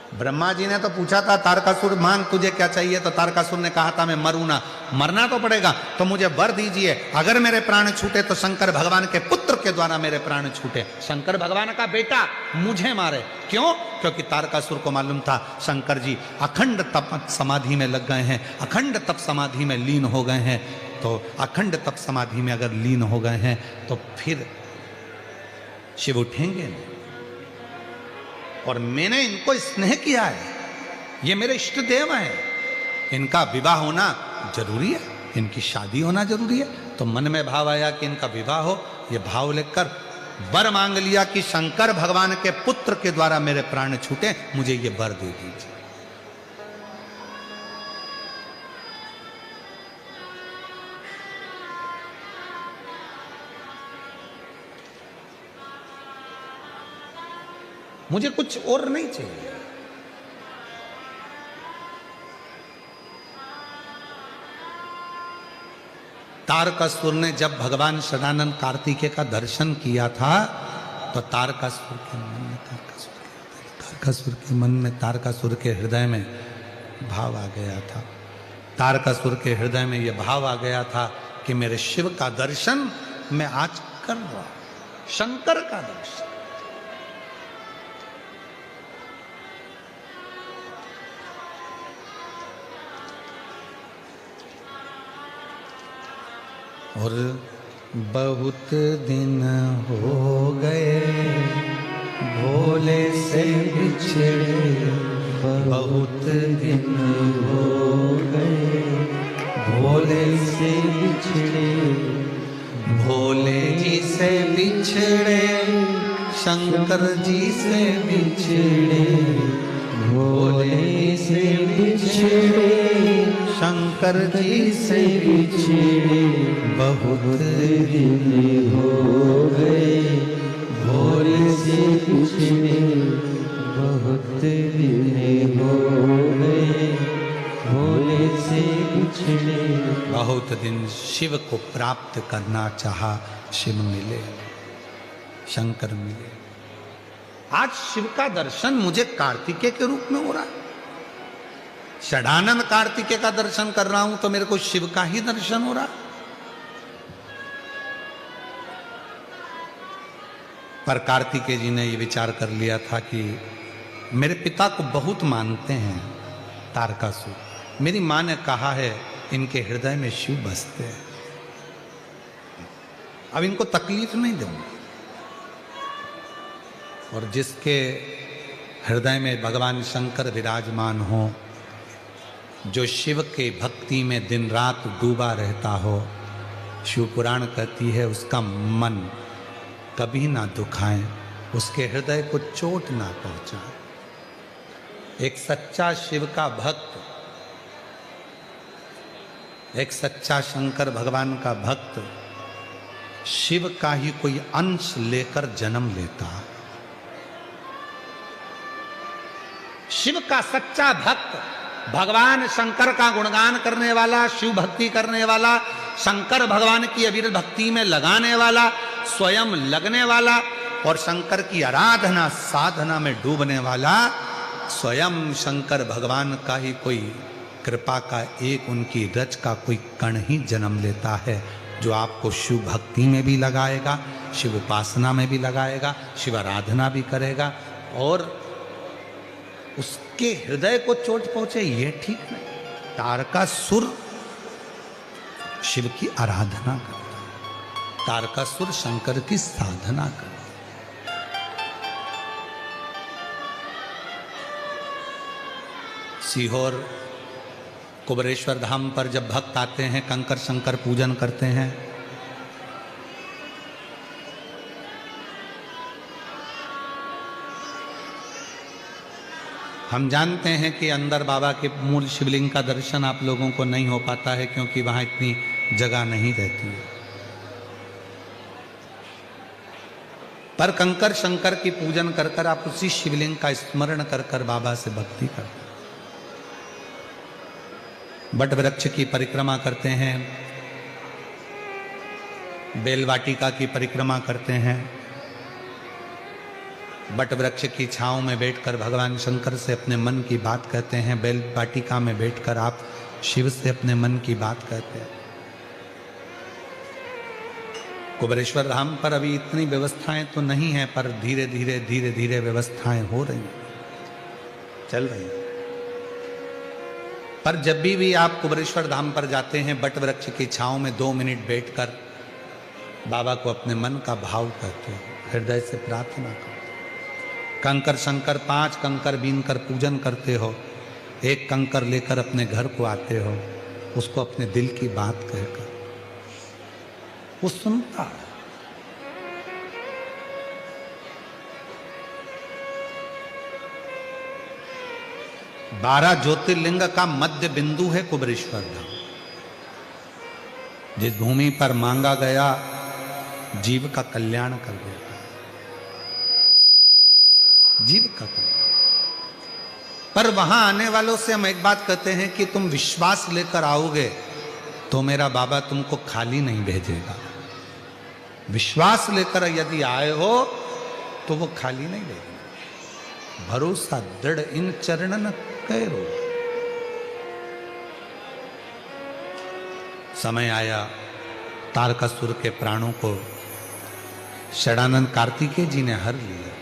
ब्रह्मा जी ने तो पूछा था तारकासुर मांग तुझे क्या चाहिए, तो तारकासुर ने कहा था मैं मरूं ना, मरना तो पड़ेगा, तो मुझे वर दीजिए, अगर मेरे प्राण छूटे तो शंकर भगवान के पुत्र के द्वारा मेरे प्राण छूटे, शंकर भगवान का बेटा मुझे मारे। क्यों? क्योंकि तारकासुर को मालूम था शंकर जी अखंड तप समाधि में लग गए हैं, अखंड तप समाधि में लीन हो गए हैं, तो अखंड तप समाधि में अगर लीन हो गए हैं तो फिर शिव उठेंगे नहीं। और मैंने इनको स्नेह किया है, ये मेरे इष्ट देव हैं, इनका विवाह होना जरूरी है, इनकी शादी होना जरूरी है। तो मन में भाव आया कि इनका विवाह हो, ये भाव लेकर वर मांग लिया कि शंकर भगवान के पुत्र के द्वारा मेरे प्राण छूटे, मुझे ये वर दे दीजिए। मुझे कुछ और नहीं चाहिए। तारकासुर ने जब भगवान सदानंद कार्तिकेय का दर्शन किया था तो तारकासुर के हृदय में भाव आ गया था। तारकासुर के हृदय में यह भाव आ गया था कि मेरे शिव का दर्शन मैं आज कर रहा हूं, शंकर का दर्शन। और बहुत दिन हो गए भोले से बिछड़े, बहुत दिन हो गए भोले से बिछड़े, भोले जी से बिछड़े शंकर जी से बिछड़े, भोले से बिछड़े शंकर जी से बिछड़े, बहुत दिन हो गए भोले से बिछड़े, बहुत दिन हो गए भोले से बिछड़े। बहुत दिन शिव को प्राप्त करना चाहा, शिव मिले, शंकर मिले। आज शिव का दर्शन मुझे कार्तिकेय के रूप में हो रहा है। षडानंद कार्तिकेय का दर्शन कर रहा हूं तो मेरे को शिव का ही दर्शन हो रहा। पर कार्तिकेय जी ने ये विचार कर लिया था कि मेरे पिता को बहुत मानते हैं तारकासुर, मेरी मां ने कहा है इनके हृदय में शिव बसते हैं, अब इनको तकलीफ नहीं दूंगा। और जिसके हृदय में भगवान शंकर विराजमान हो, जो शिव के भक्ति में दिन रात डूबा रहता हो, शिव पुराण कहती है उसका मन कभी ना दुखाए, उसके हृदय को चोट ना पहुंचाए। एक सच्चा शिव का भक्त, एक सच्चा शंकर भगवान का भक्त शिव का ही कोई अंश लेकर जन्म लेता है। शिव का सच्चा भक्त, भगवान शंकर का गुणगान करने वाला, शिव भक्ति करने वाला, शंकर भगवान की अविरत भक्ति में लगाने वाला, स्वयं लगने वाला और शंकर की आराधना साधना में डूबने वाला, स्वयं शंकर भगवान का ही कोई कृपा का एक उनकी रच का कोई कण ही जन्म लेता है, जो आपको शिव भक्ति में भी लगाएगा, शिव उपासना में भी लगाएगा, शिव आराधना भी करेगा और उसके हृदय को चोट पहुंचे ये ठीक नहीं। तारकासुर शिव की आराधना करता, तारकासुर शंकर की साधना करता। सीहोर कुबरेश्वर धाम पर जब भक्त आते हैं, कंकर शंकर पूजन करते हैं, हम जानते हैं कि अंदर बाबा के मूल शिवलिंग का दर्शन आप लोगों को नहीं हो पाता है क्योंकि वहाँ इतनी जगह नहीं रहती है। पर कंकर शंकर की पूजन कर कर आप उसी शिवलिंग का स्मरण कर कर बाबा से भक्ति करते। बट वृक्ष की परिक्रमा करते हैं, बेल वाटिका की परिक्रमा करते हैं, बट वृक्ष की छांव में बैठकर भगवान शंकर से अपने मन की बात कहते हैं, बेल वाटिका में बैठकर आप शिव से अपने मन की बात कहते हैं। कुबेरेश्वर धाम पर अभी इतनी व्यवस्थाएं तो नहीं है, पर धीरे धीरे धीरे धीरे व्यवस्थाएं हो रही हैं, चल रही हैं। पर जब भी आप कुबेरेश्वर धाम पर जाते हैं, बट वृक्ष की छांव में 2 मिनट बैठकर बाबा को अपने मन का भाव कहते हो, हृदय से प्रार्थना करो। कंकर शंकर 5 कंकर बीन कर पूजन करते हो, 1 कंकर लेकर अपने घर को आते हो, उसको अपने दिल की बात कहकर वो सुनता है। बारह ज्योतिर्लिंग का मध्य बिंदु है कुबेरेश्वर धाम। जिस भूमि पर मांगा गया जीव का कल्याण कर देता है, जीव का कल्याण। पर वहां आने वालों से हम एक बात कहते हैं कि तुम विश्वास लेकर आओगे तो मेरा बाबा तुमको खाली नहीं भेजेगा। विश्वास लेकर यदि आए हो तो वो खाली नहीं भेजेगा। भरोसा दृढ़ इन चरणन करो। समय आया, तारकासुर के प्राणों को षडानंद कार्तिकेय जी ने हर लिया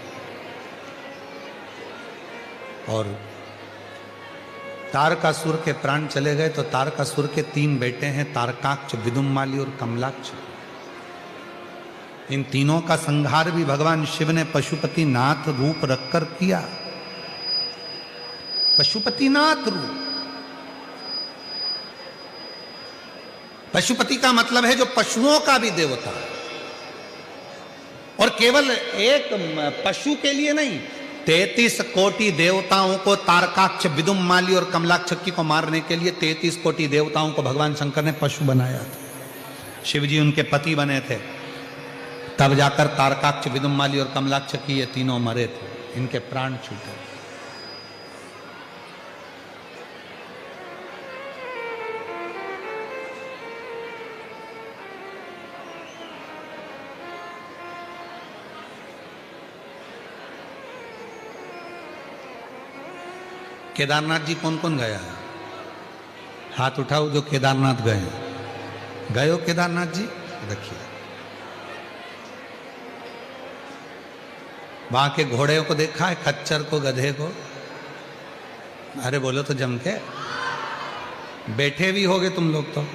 और तारकासुर के प्राण चले गए तो तारकासुर के 3 बेटे हैं, तारकाक्ष, विदुम्माली और कमलाक्ष। इन तीनों का संहार भी भगवान शिव ने पशुपति नाथ रूप रखकर किया। पशुपति नाथ रूप, पशुपति का मतलब है जो पशुओं का भी देवता है, और केवल एक पशु के लिए नहीं, 33 कोटि देवताओं को, तारकाक्ष, विदुम्माली और कमलाक्ष को मारने के लिए 33 कोटि देवताओं को भगवान शंकर ने पशु बनाया था। शिव जी उनके पति बने थे, तब जाकर तारकाक्ष, विदुम्माली और कमलाक्ष ये तीनों मरे थे, इनके प्राण छूटे। केदारनाथ जी कौन कौन गया है? हाथ उठाओ जो केदारनाथ गए हैं। गए हो केदारनाथ जी? देखिए वहां के घोड़े को देखा है, खच्चर को, गधे को? अरे बोलो तो जम के, बैठे भी होगे तुम लोग तो।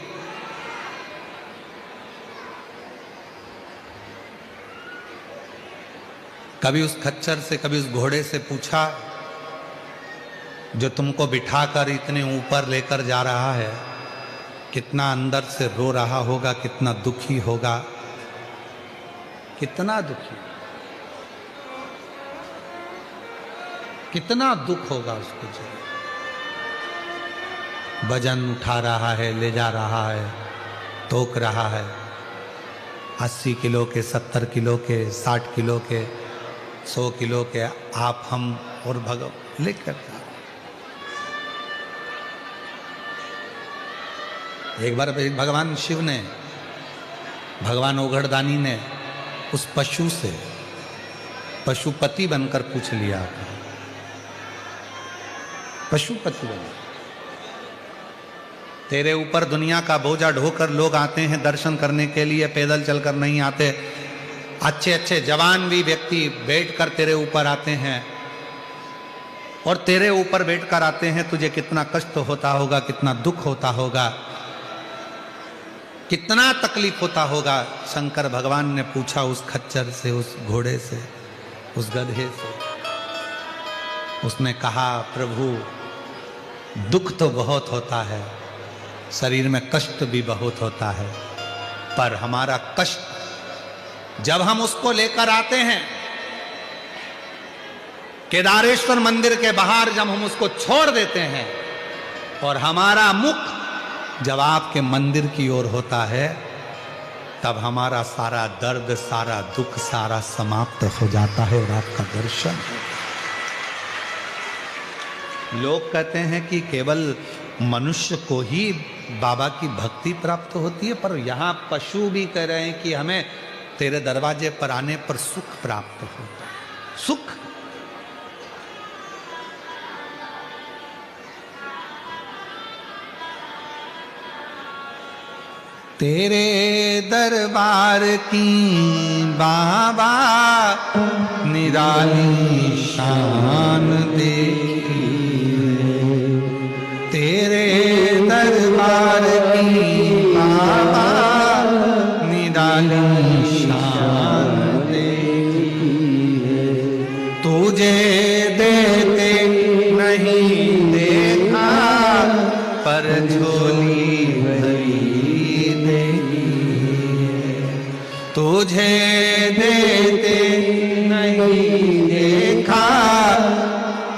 कभी उस खच्चर से, कभी उस घोड़े से पूछा जो तुमको बिठाकर इतने ऊपर लेकर जा रहा है, कितना अंदर से रो रहा होगा, कितना दुखी होगा, कितना दुखी, कितना दुख होगा उसको। जो वजन उठा रहा है, ले जा रहा है, तोक रहा है, 80 किलो के, 70 किलो के, 60 किलो के, 100 किलो के, आप, हम और भगवान लेकर जा। एक बार भगवान शिव ने, भगवान ओघड़दानी ने उस पशु से पशुपति बनकर पूछ लिया, पशुपति बन, तेरे ऊपर दुनिया का बोझा ढोकर लोग आते हैं दर्शन करने के लिए, पैदल चलकर नहीं आते। अच्छे अच्छे जवान भी व्यक्ति बैठकर तेरे ऊपर आते हैं, और तेरे ऊपर बैठकर आते हैं, तुझे कितना कष्ट होता होगा, कितना दुख होता होगा, कितना तकलीफ होता होगा। शंकर भगवान ने पूछा उस खच्चर से, उस घोड़े से, उस गधे से। उसने कहा, प्रभु दुख तो बहुत होता है, शरीर में कष्ट भी बहुत होता है, पर हमारा कष्ट जब हम उसको लेकर आते हैं केदारेश्वर मंदिर के बाहर, जब हम उसको छोड़ देते हैं और हमारा मुख जब आपके मंदिर की ओर होता है, तब हमारा सारा दर्द, सारा दुख, सारा समाप्त हो जाता है और आपका दर्शन। लोग कहते हैं कि केवल मनुष्य को ही बाबा की भक्ति प्राप्त होती है, पर यहाँ पशु भी कह रहे हैं कि हमें तेरे दरवाजे पर आने पर सुख प्राप्त होता है। सुख तेरे दरबार की बाबा निराली शान देखी, तेरे दरबार की बाबा निराली शान देखी, तुझे देते नहीं देखा पर झोली भरी तुझे देते नहीं देखा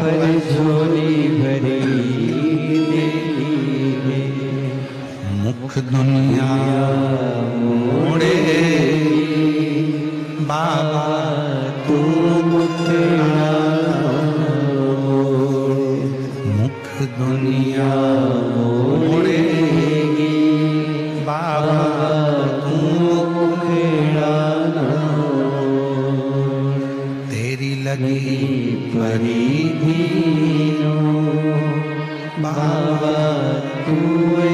पर झोली भरी मुख दुनिया मोड़े बाबा तू मुखड़ा मुख दुनिया मोड़ेगी बाबा लगी परिधीनो बाबा तुए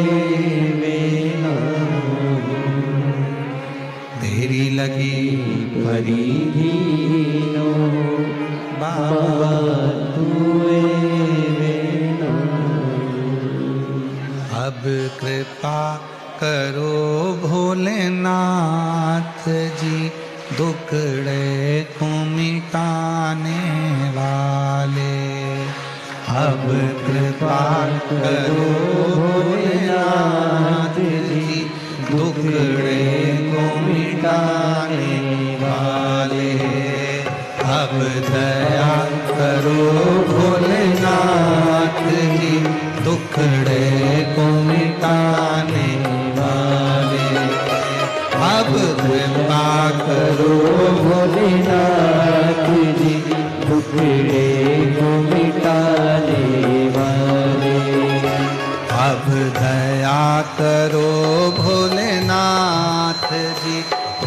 मेरा तेरी लगी परिधीनो बाबा तुए मेरा। अब कृपा करो भोलेनाथ जी दुखड़े को मिटाने वाले, अब कृपा करो भोलेनाथ जी दुखड़े को मिटाने वाले, अब दया करो भोलेनाथ जी दुखड़े को मिटाने वाले, अब कृपा करो भोलेनाथ जी दुखड़े को मिटाने वाले, अब दया करो भोलेनाथ जी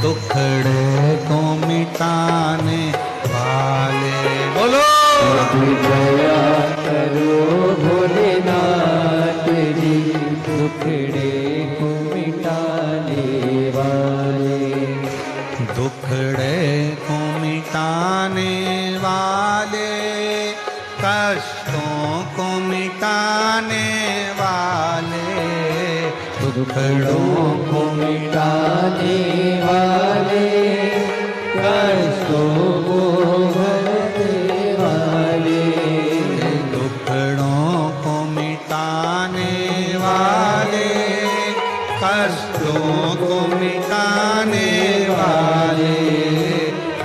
दुखड़े को मिटाने वाले। बोलो अब दया करो भोलेनाथ जी दुखड़े को मिटाने वाले, दुखड़े को मिटाने वाले, कष्टों को मिटाने वाले, दुखड़ों को मिटाने वाले, कष्टों को भरने वाले, दुखड़ों को मिटाने वाले, कष्टों को मिटाने वाले,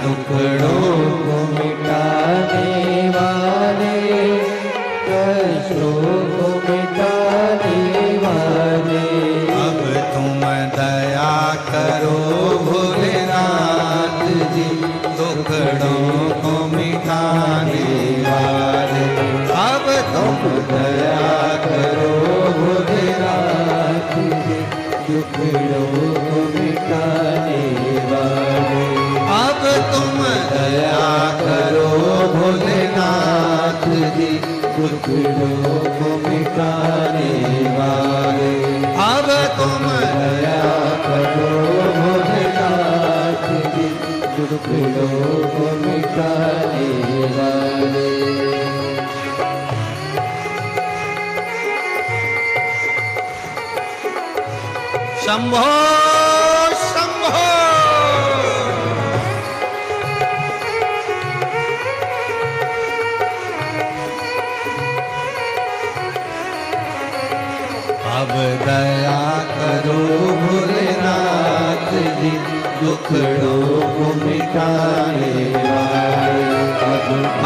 दुखड़ों को मिटाने वाले, कष्टों को मिटाने वाले। अब तुम दया करो भोलेनाथ जी दुखड़ों को मिटाने वाले, अब तुम दया करो भोलेनाथ जी दुखड़ों को मिटाने वाले, अब तुम दया करो भोलेनाथ जी दुखड़ों को मिटाने वाले, अब तुम दया करो भोलेनाथ जी दुखड़ों को मिटाने वाले। शंभो शंभो अब दया करो भोलेनाथ जी दुखड़ों को मिटाने वाले,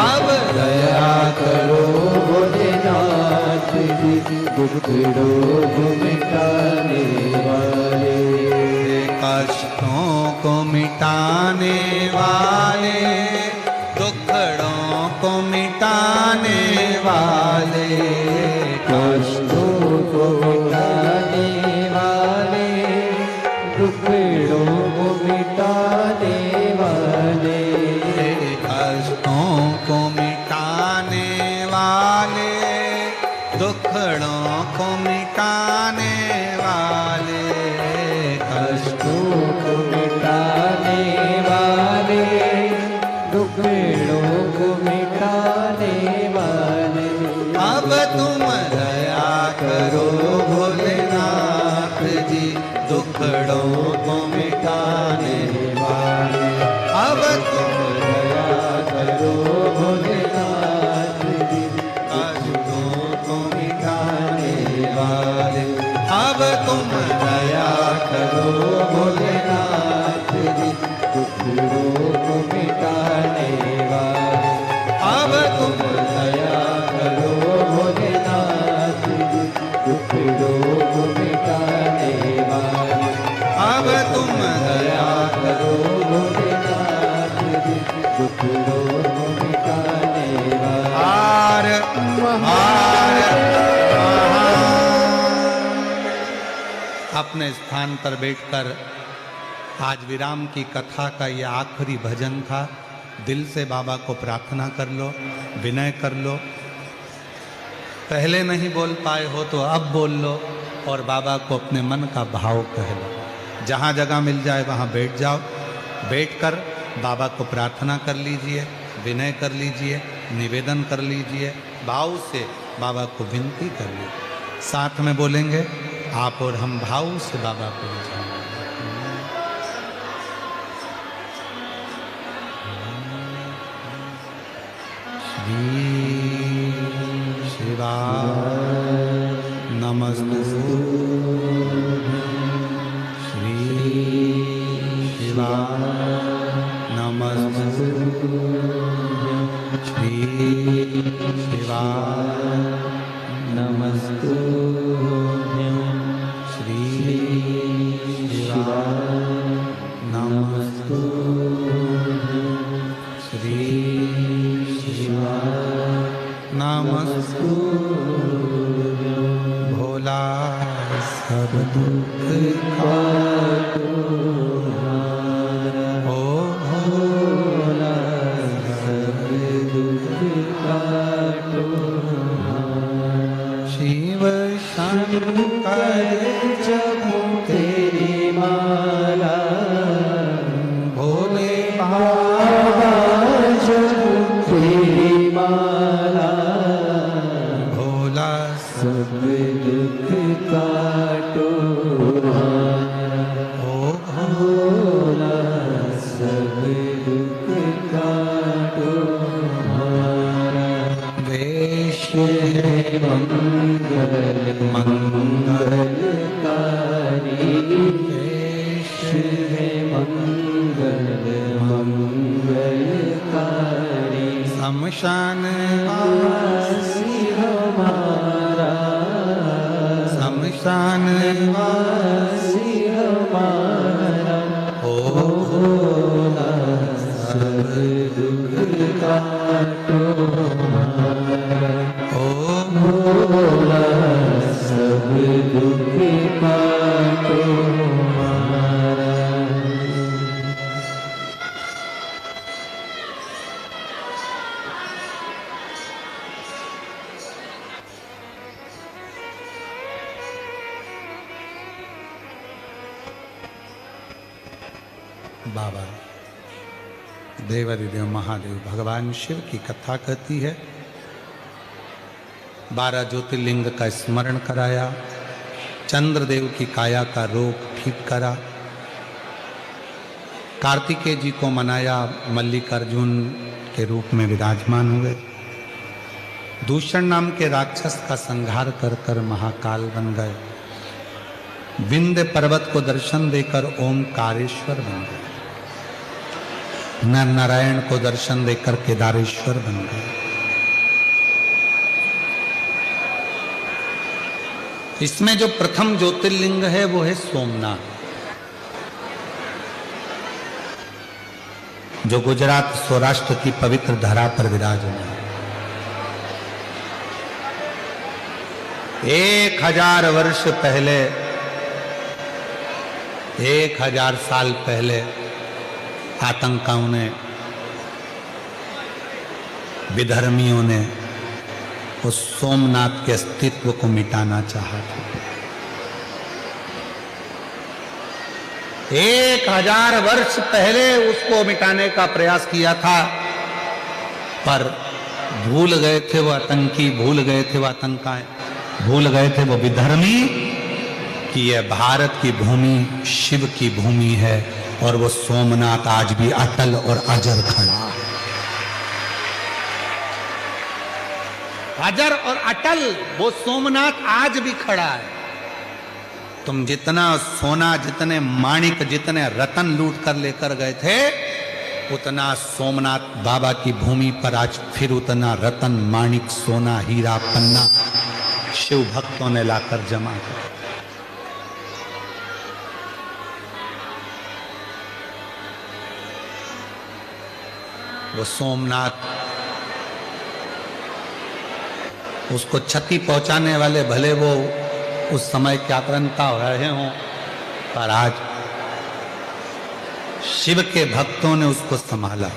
अब दया करो भोलेनाथ जी दुखड़ों को मिटाने वाले, कष्टों को मिटाने वाले, दुखड़ों को मिटाने वाले, कष्टों दुखड़ों को मिटाने वाले, कष्टों को मिटाने वाले, दुखड़ों को मिटाने वाले, कष्टों को मिटाने वाले, दुखड़ों को मिटाने वाले। अब तुम दया करो भोलेनाथ जी, दुखड़ों को मिटाने वाले। अब तुम दया करो भोलेनाथ जी, कष्टों को मिटाने वाले। अब तुम दया करो भोलेनाथ जी, दुखड़ों को मिटाने वाले। अब तुम दया करो भोलेनाथ जी, दुखड़ों को मिटाने वाले। अब तुम दया करो भोलेनाथ जी, दुखड़ों को मिटाने वाले। हार हार अपने स्थान पर बैठकर आज विराम की कथा का ये आखिरी भजन था। दिल से बाबा को प्रार्थना कर लो, विनय कर लो। पहले नहीं बोल पाए हो तो अब बोल लो और बाबा को अपने मन का भाव कह लो। जहाँ जगह मिल जाए वहाँ बैठ जाओ। बैठकर बाबा को प्रार्थना कर लीजिए, विनय कर लीजिए, निवेदन कर लीजिए, भाव से बाबा को विनती कर लीजिए। साथ में बोलेंगे आप और हम, भाव से बाबा को रिझाएंगे। श्री शिवाय नमस्तु, श्री शिवाय नमस्तु, श्री शिवाय नमस्तु, श्री शिवाय नमस्तु, श्री शिवाय नमस्तु। भोला सब दुख काटो, ओ भोला सब दुख काटो। शिव शंकर जपो तेरी माला, भोले बाबा जपो तेरी माला। भोला सब दुख काटो हमारा, ओ भोला सब दुख काटो हमारा। वेश मंगल मंगलकारी, वेश मंगल मंगलकारी। शमशान वासी हमारा, शमशान वासी हमारा। ओ भोला सब दुख काटो हमारा, ओ भोला सब दुख काटो हमारा। बाबा देवादिदेव महादेव भगवान शिव की कथा कहती है। 12 ज्योतिर्लिंग का स्मरण कराया, चंद्रदेव की काया का रोग ठीक करा, कार्तिकेय जी को मनाया, मल्लिकार्जुन के रूप में विराजमान हुए, दूषण नाम के राक्षस का संहार कर कर महाकाल बन गए, विंध्य पर्वत को दर्शन देकर ओमकारेश्वर बन गए, नर नारायण को दर्शन देकर केदारेश्वर बन गए। इसमें जो प्रथम ज्योतिर्लिंग है वो है सोमनाथ, जो गुजरात सौराष्ट्र की पवित्र धरा पर विराजमान है। 1000 वर्ष पहले 1000 साल पहले आतंकियों ने, विधर्मियों ने उस सोमनाथ के अस्तित्व को मिटाना चाहा था। 1000 वर्ष पहले उसको मिटाने का प्रयास किया था, पर भूल गए थे वो आतंकी, भूल गए थे वो आतंकी, भूल गए थे वो विधर्मी कि यह भारत की भूमि शिव की भूमि है और वो सोमनाथ आज भी अटल और अजर खड़ा है। अजर और अटल वो सोमनाथ आज भी खड़ा है। तुम जितना सोना, जितने माणिक, जितने रतन लूट कर लेकर गए थे, उतना सोमनाथ बाबा की भूमि पर आज फिर उतना रतन, माणिक, सोना, हीरा, पन्ना शिव भक्तों ने लाकर जमा किया। वो सोमनाथ, उसको क्षति पहुंचाने वाले भले वो उस समय क्या आक्रांता हो रहे हों, पर आज शिव के भक्तों ने उसको संभाला।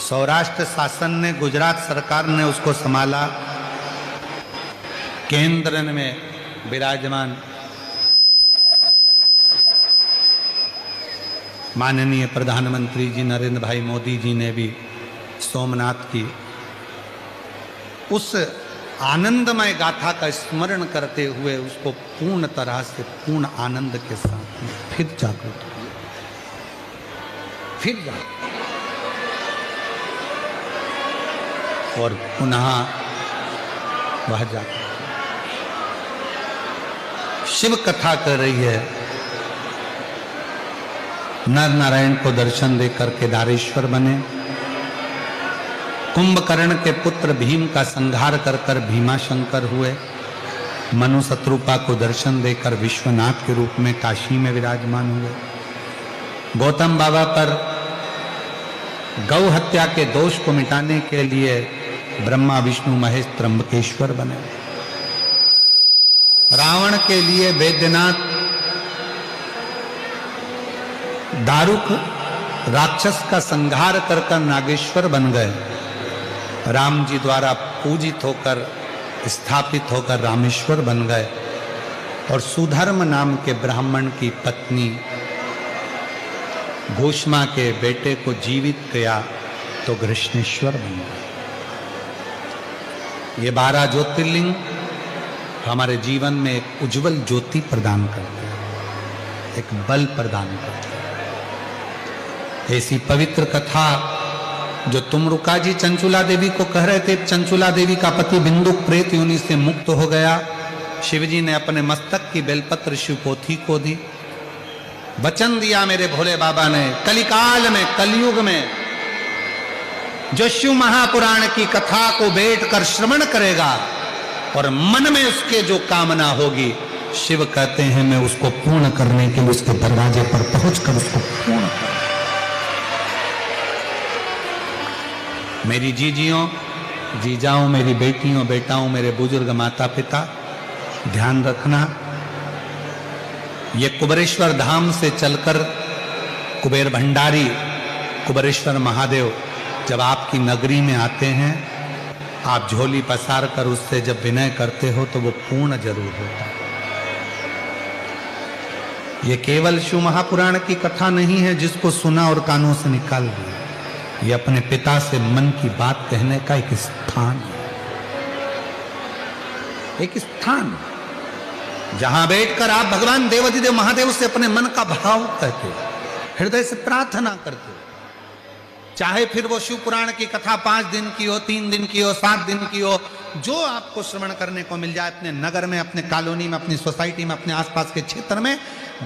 सौराष्ट्र शासन ने, गुजरात सरकार ने उसको संभाला। केंद्र में विराजमान माननीय प्रधानमंत्री जी नरेंद्र भाई मोदी जी ने भी सोमनाथ की उस आनंदमय गाथा का स्मरण करते हुए उसको पूर्ण तरह से, पूर्ण आनंद के साथ फिर जागृत किया, फिर जागृत और पुनः वह जागृत। शिव कथा कर रही है, नर नारायण को दर्शन देकर केदारेश्वर बने, कुंभकर्ण के पुत्र भीम का संहार कर कर भीमाशंकर हुए, मनु शत्रुपा को दर्शन देकर विश्वनाथ के रूप में काशी में विराजमान हुए, गौतम बाबा पर गौ हत्या के दोष को मिटाने के लिए ब्रह्मा विष्णु महेश त्र्यंबकेश्वर बने, रावण के लिए वैद्यनाथ दारुक राक्षस का संहार कर कर नागेश्वर बन गए, राम जी द्वारा पूजित होकर, स्थापित होकर रामेश्वर बन गए, और सुधर्म नाम के ब्राह्मण की पत्नी घोषमा के बेटे को जीवित किया तो कृष्णेश्वर बन गए। ये 12 ज्योतिर्लिंग हमारे जीवन में एक उज्जवल ज्योति प्रदान करते हैं, एक बल प्रदान करते हैं। ऐसी पवित्र कथा जो तुमरुका जी चंचुला देवी को कह रहे थे, चंचुला देवी का पति बिंदु प्रेत योनि से मुक्त हो गया, शिवजी ने अपने मस्तक की बेलपत्र शिवपोथी को दी, वचन दिया मेरे भोले बाबा ने, कलिकाल में, कलयुग में जो शिव महापुराण की कथा को बैठकर श्रवण करेगा और मन में उसके जो कामना होगी, शिव कहते हैं मैं उसको पूर्ण करने के लिए उसके दरवाजे पर पहुंचकर उसको पूर्ण कर। मेरी जीजियों, जीजाओं, मेरी बेटियों, बेटाओं, मेरे बुजुर्ग माता पिता, ध्यान रखना, ये कुबेरेश्वर धाम से चलकर कुबेर भंडारी, कुबेरेश्वर महादेव जब आपकी नगरी में आते हैं, आप झोली पसार कर उससे जब विनय करते हो तो वो पूर्ण जरूर होता है। ये केवल शिव महापुराण की कथा नहीं है जिसको सुना और कानों से निकाल दिया, ये अपने पिता से मन की बात कहने का एक स्थान है, एक स्थान जहां बैठकर आप भगवान देवाधिदेव महादेव से अपने मन का भाव कहते हो, हृदय से प्रार्थना करते हो। चाहे फिर वो शिव पुराण की कथा 5 दिन की हो, 3 दिन की हो, 7 दिन की हो, जो आपको श्रवण करने को मिल जाए, अपने नगर में, अपने कॉलोनी में, अपनी सोसाइटी में, अपने आसपास के क्षेत्र में,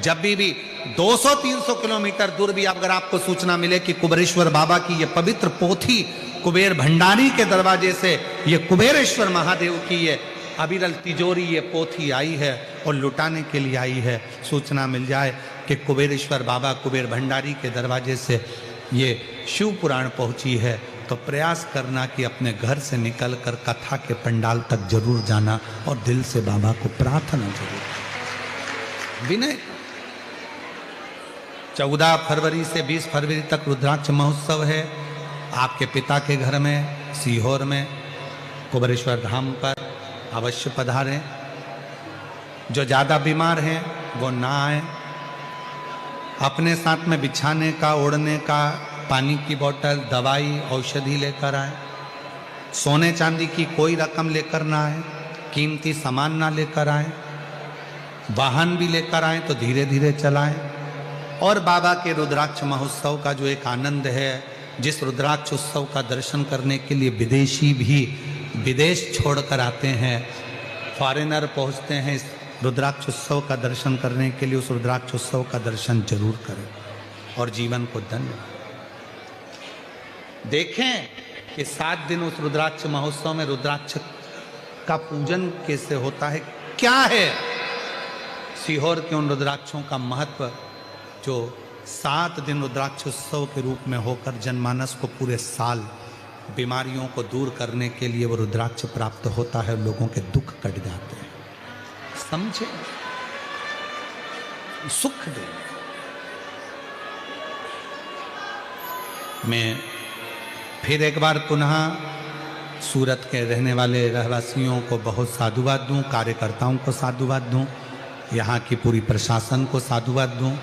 जब भी 200-300 किलोमीटर दूर भी अगर आपको सूचना मिले कि कुबेरेश्वर बाबा की ये पवित्र पोथी कुबेर भंडारी के दरवाजे से ये कुबेरेश्वर महादेव की ये अविरल तिजोरी, ये पोथी आई है और लुटाने के लिए आई है, सूचना मिल जाए कि कुबेरेश्वर बाबा कुबेर भंडारी के दरवाजे से ये शिव पुराण पहुंची है, तो प्रयास करना कि अपने घर से निकलकर कथा के पंडाल तक जरूर जाना और दिल से बाबा को प्रार्थना जरूर। विनय 14 फरवरी से 20 फरवरी तक रुद्राक्ष महोत्सव है। आपके पिता के घर में सीहोर में कुबरेश्वर धाम पर अवश्य पधारें। जो ज़्यादा बीमार हैं वो ना आए। अपने साथ में बिछाने का, ओढ़ने का, पानी की बोतल, दवाई, औषधि लेकर आए। सोने चांदी की कोई रकम लेकर ना आए। कीमती सामान ना लेकर आए। वाहन भी लेकर आए तो धीरे धीरे चलाएं। और बाबा के रुद्राक्ष महोत्सव का जो एक आनंद है, जिस रुद्राक्ष उत्सव का दर्शन करने के लिए विदेशी भी विदेश छोड़कर आते हैं, फॉरेनर पहुंचते हैं इस रुद्राक्ष उत्सव का दर्शन करने के लिए, उस रुद्राक्ष उत्सव का दर्शन जरूर करें और जीवन को धन्य देखें कि 7 दिन उस रुद्राक्ष महोत्सव में रुद्राक्ष का पूजन कैसे होता है, क्या है सीहोर के उन रुद्राक्षों का महत्व, जो 7 दिन रुद्राक्ष उत्सव के रूप में होकर जनमानस को पूरे साल बीमारियों को दूर करने के लिए वो रुद्राक्ष प्राप्त होता है। लोगों के दुख कट जाते हैं, समझे, सुख दे। मैं फिर एक बार पुनः सूरत के रहने वाले रहवासियों को बहुत साधुवाद दूं, कार्यकर्ताओं को साधुवाद दूं, यहाँ की पूरी प्रशासन को साधुवाद दूं,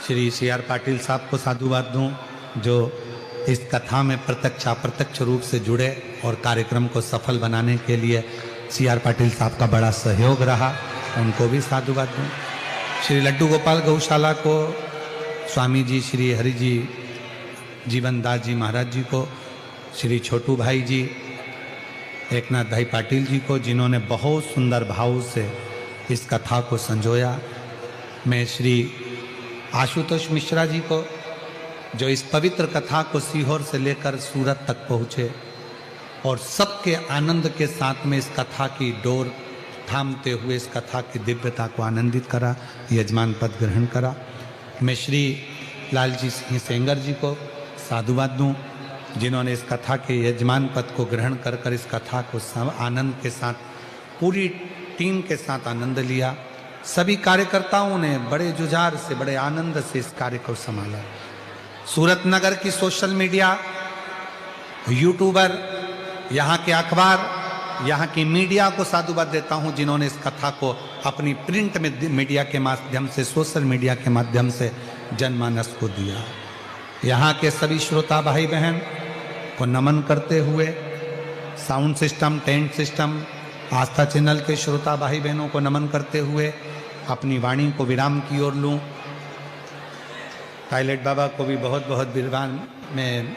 श्री CR पाटिल साहब को साधुवाद दूं, जो इस कथा में प्रत्यक्ष अप्रत्यक्ष रूप से जुड़े और कार्यक्रम को सफल बनाने के लिए CR पाटिल साहब का बड़ा सहयोग रहा, उनको भी साधुवाद दूं। श्री लड्डू गोपाल गौशाला को, स्वामी जी श्री हरि जी जीवनदास जी महाराज जी को, श्री छोटू भाई जी, एकनाथ भाई पाटिल जी को, जिन्होंने बहुत सुंदर भाव से इस कथा को संजोया। मैं श्री आशुतोष मिश्रा जी को, जो इस पवित्र कथा को सीहोर से लेकर सूरत तक पहुँचे और सबके आनंद के साथ में इस कथा की डोर थामते हुए इस कथा की दिव्यता को आनंदित करा, यजमान पद ग्रहण करा। मैं श्री लालजी सिंह सेंगर जी को साधुवाद दूं, जिन्होंने इस कथा के यजमान पद को ग्रहण कर कर इस कथा को सब आनंद के साथ, पूरी टीम के साथ आनंद लिया। सभी कार्यकर्ताओं ने बड़े जुझार से, बड़े आनंद से इस कार्य को संभाला। सूरत नगर की सोशल मीडिया, यूट्यूबर, यहाँ के अखबार, यहाँ की मीडिया को साधुवाद देता हूँ, जिन्होंने इस कथा को अपनी प्रिंट में मीडिया के माध्यम से, सोशल मीडिया के माध्यम से जनमानस को दिया। यहाँ के सभी श्रोता भाई बहन को नमन करते हुए, साउंड सिस्टम, टेंट सिस्टम, आस्था चैनल के श्रोता भाई बहनों को नमन करते हुए अपनी वाणी को विराम की ओर लूँ। पायलट बाबा को भी बहुत बहुत विराम में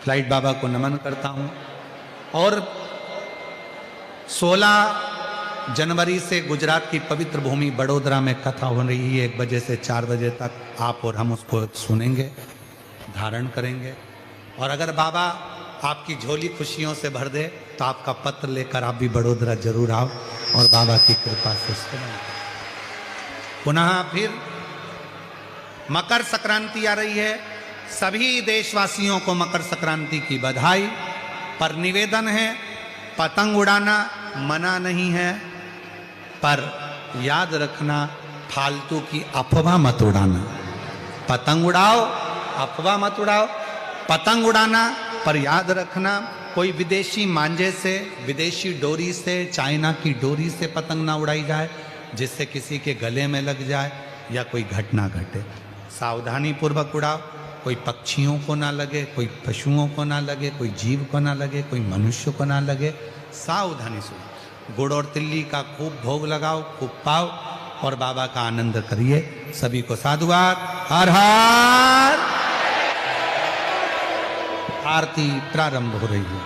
फ्लाइट बाबा को नमन करता हूँ। और 16 जनवरी से गुजरात की पवित्र भूमि बड़ोदरा में कथा हो रही है। 1 बजे से 4 बजे तक आप और हम उसको सुनेंगे, धारण करेंगे। और अगर बाबा आपकी झोली खुशियों से भर दे तो आपका पत्र लेकर आप भी बड़ोदरा जरूर आओ और बाबा की कृपा से सुनें। पुनः फिर मकर संक्रांति आ रही है। सभी देशवासियों को मकर संक्रांति की बधाई। पर निवेदन है, पतंग उड़ाना मना नहीं है, पर याद रखना फालतू की अफवाह मत उड़ाना। पतंग उड़ाओ, अफवाह मत उड़ाओ। पतंग उड़ाना, पर याद रखना कोई विदेशी मांझे से, विदेशी डोरी से, चाइना की डोरी से पतंग ना उड़ाई जाए, जिससे किसी के गले में लग जाए या कोई घटना घटे। सावधानी पूर्वक उड़ाओ, कोई पक्षियों को ना लगे, कोई पशुओं को ना लगे, कोई जीव को ना लगे, कोई मनुष्य को ना लगे। सावधानी से गुड़ और तिल्ली का खूब भोग लगाओ, खूब पाओ और बाबा का आनंद करिए। सभी को साधुवाद। हर हर। आरती प्रारंभ हो रही है।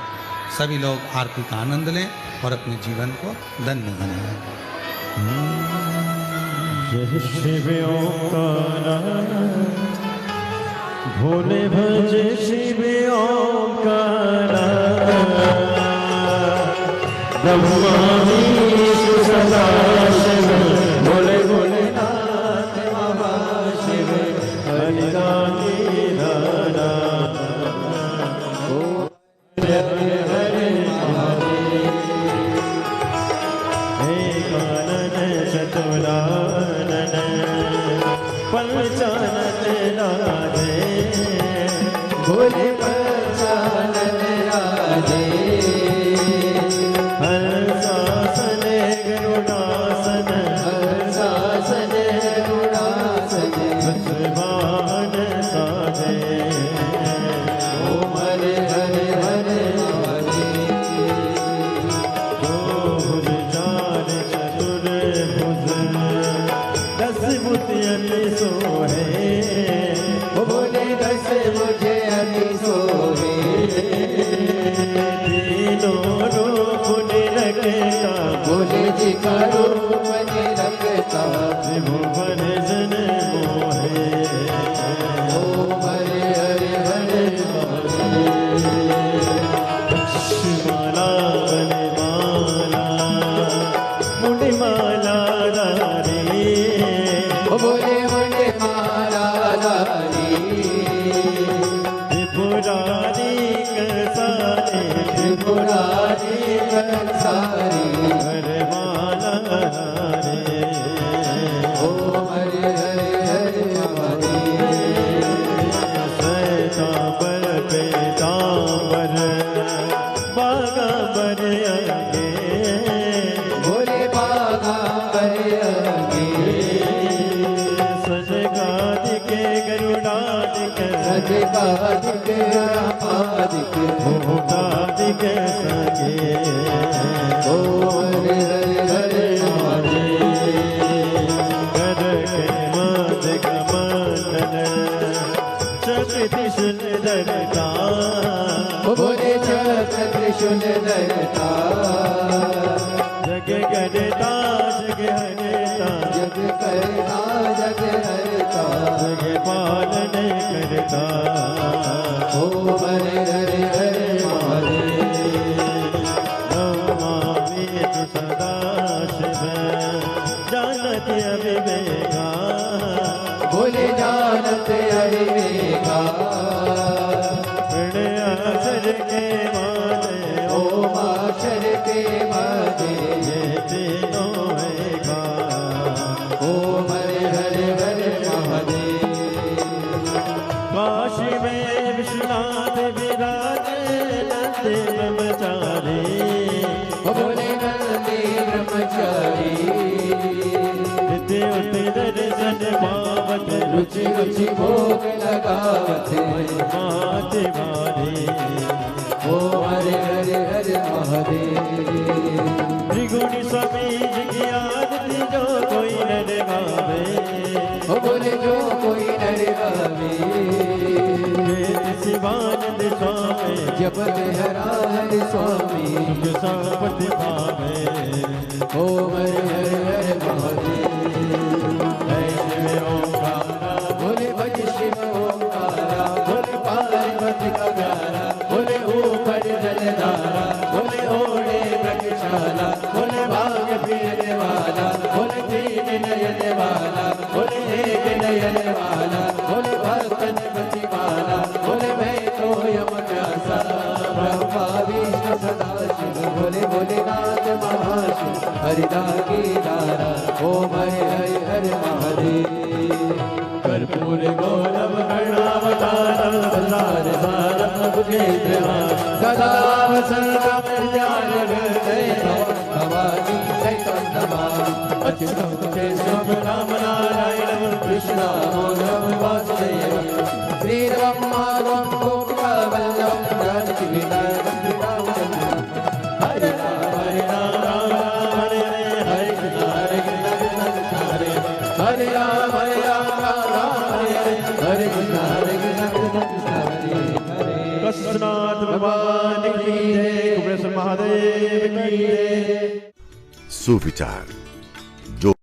सभी लोग आरती का आनंद लें और अपने जीवन को धन्य बनाएं। जय शिव ओंकार, भोले भजे शिव ओंकार, ब्रह्मा विष्णु सदा शिव, भोले भोलेनाथ बाबा शिव, हरि राम राम। हरे हरे महादेव। हे कानन चतुरानन पंचानन राधे, भोले पंचानन राधे। हर्षासन गरुडासन, हर्षासन गरुडासन, वृषभान साजे। ओम हरे हरे हरे महादेव। दो भुज चार चतुर्भुज, दस बुतियन सोहे। ओ भोले दस मुझे अति सोहे। तीनों रूप निरखता, भोले जी का रूप निरखता, त्रिभुवन जन मोहे। ओम हरे हरे हरे महादेव। शिवमाला वनमाला मुंडमाला धारी, ओ भोले मुंडे माला धारी। त्रिपुरारी कसारे, त्रिपुरारी कंसारी, वरमाला धारे। ओम हरे हरे हरे महादेव। श्वेतांबर पीतांबर बागांबर अंगे, भोले बागांबर अंगे। सजगादिक गरुडादिक सजगादिक रामादिक, भूतादिक संगे। ओम हरे हरे हरे महादेव। कर के मद कमंडल शक्ति सुंदरता, ओ भोले चक्र त्रिशूल धरता, जग करता जग हरता, जग करता जग हरता, जग पालन करता। ओम हरे हरे हरे महादेव। नमामि तु सदा शिव जानति अविवेका, भोले जानत अविवेका, प्रणयाक्षर के माने ओम अक्षर के मादे, ये तीनों एका। ओम हरे हरे हरे महादेव। काशी में विश्वनाथ विराजे नंदे ब्रह्मचारी, ओ भोले नंदी ब्रह्मचारी, नित्य उति दर्शन पावत रुचि रुचि भोग लगावत, मात वारी। ओम हरे हरे हरे महादेव। त्रिगुणी स्वामी जी की आरती जो कोई नर गावे, ओ भोले जो कोई नर गावे, वेद शिवानंद स्वामी जपत हरा हरि स्वामी, सुख संपत्ति पावे। ओम हरे हरे हरे महादेव। जय शिव ओंकारा, भोले भज शिव ओंकारा, भोले पार्वती का प्यारा, भोले ऊपर जलधारा, भोले ओढ़े वृक्षशाला, भोले भाग फिरने वाला, भोले तीन नयन वाला, भोले एक नयन वाला, भोले भक्तन प्रति वाला, भोले मैं तो यम प्यासा, ब्रह्मा विष्णु सदा शिव, भोले भोलेनाथ महाशिव, हरिदा की दारा। ओम हरे हरे हरे महादेव। कर्पूर गौरव कर्णावतारम संसार सारम भुजेन्द्रहार, सदा वसंतम ज्ञान हृदय भवानी चैतन्य नमामि। अच्युतं केशवं राम नारायण कृष्णो नम वासुदेव, श्रीराम माधवं गोपिकावल्लभं जानकी विनायकं श्रीरामचन्द्रं। हरे राम हरे राम राम राम हरे हरे, हरे कृष्ण कृष्ण हरे हरे। हरे राम राम राम हरे हरे, हरे कृष्ण कृष्ण कृष्ण हरे हरे। कृष्णनाथ भगवान की जय, कुबेर महादेव की जय। सुविचार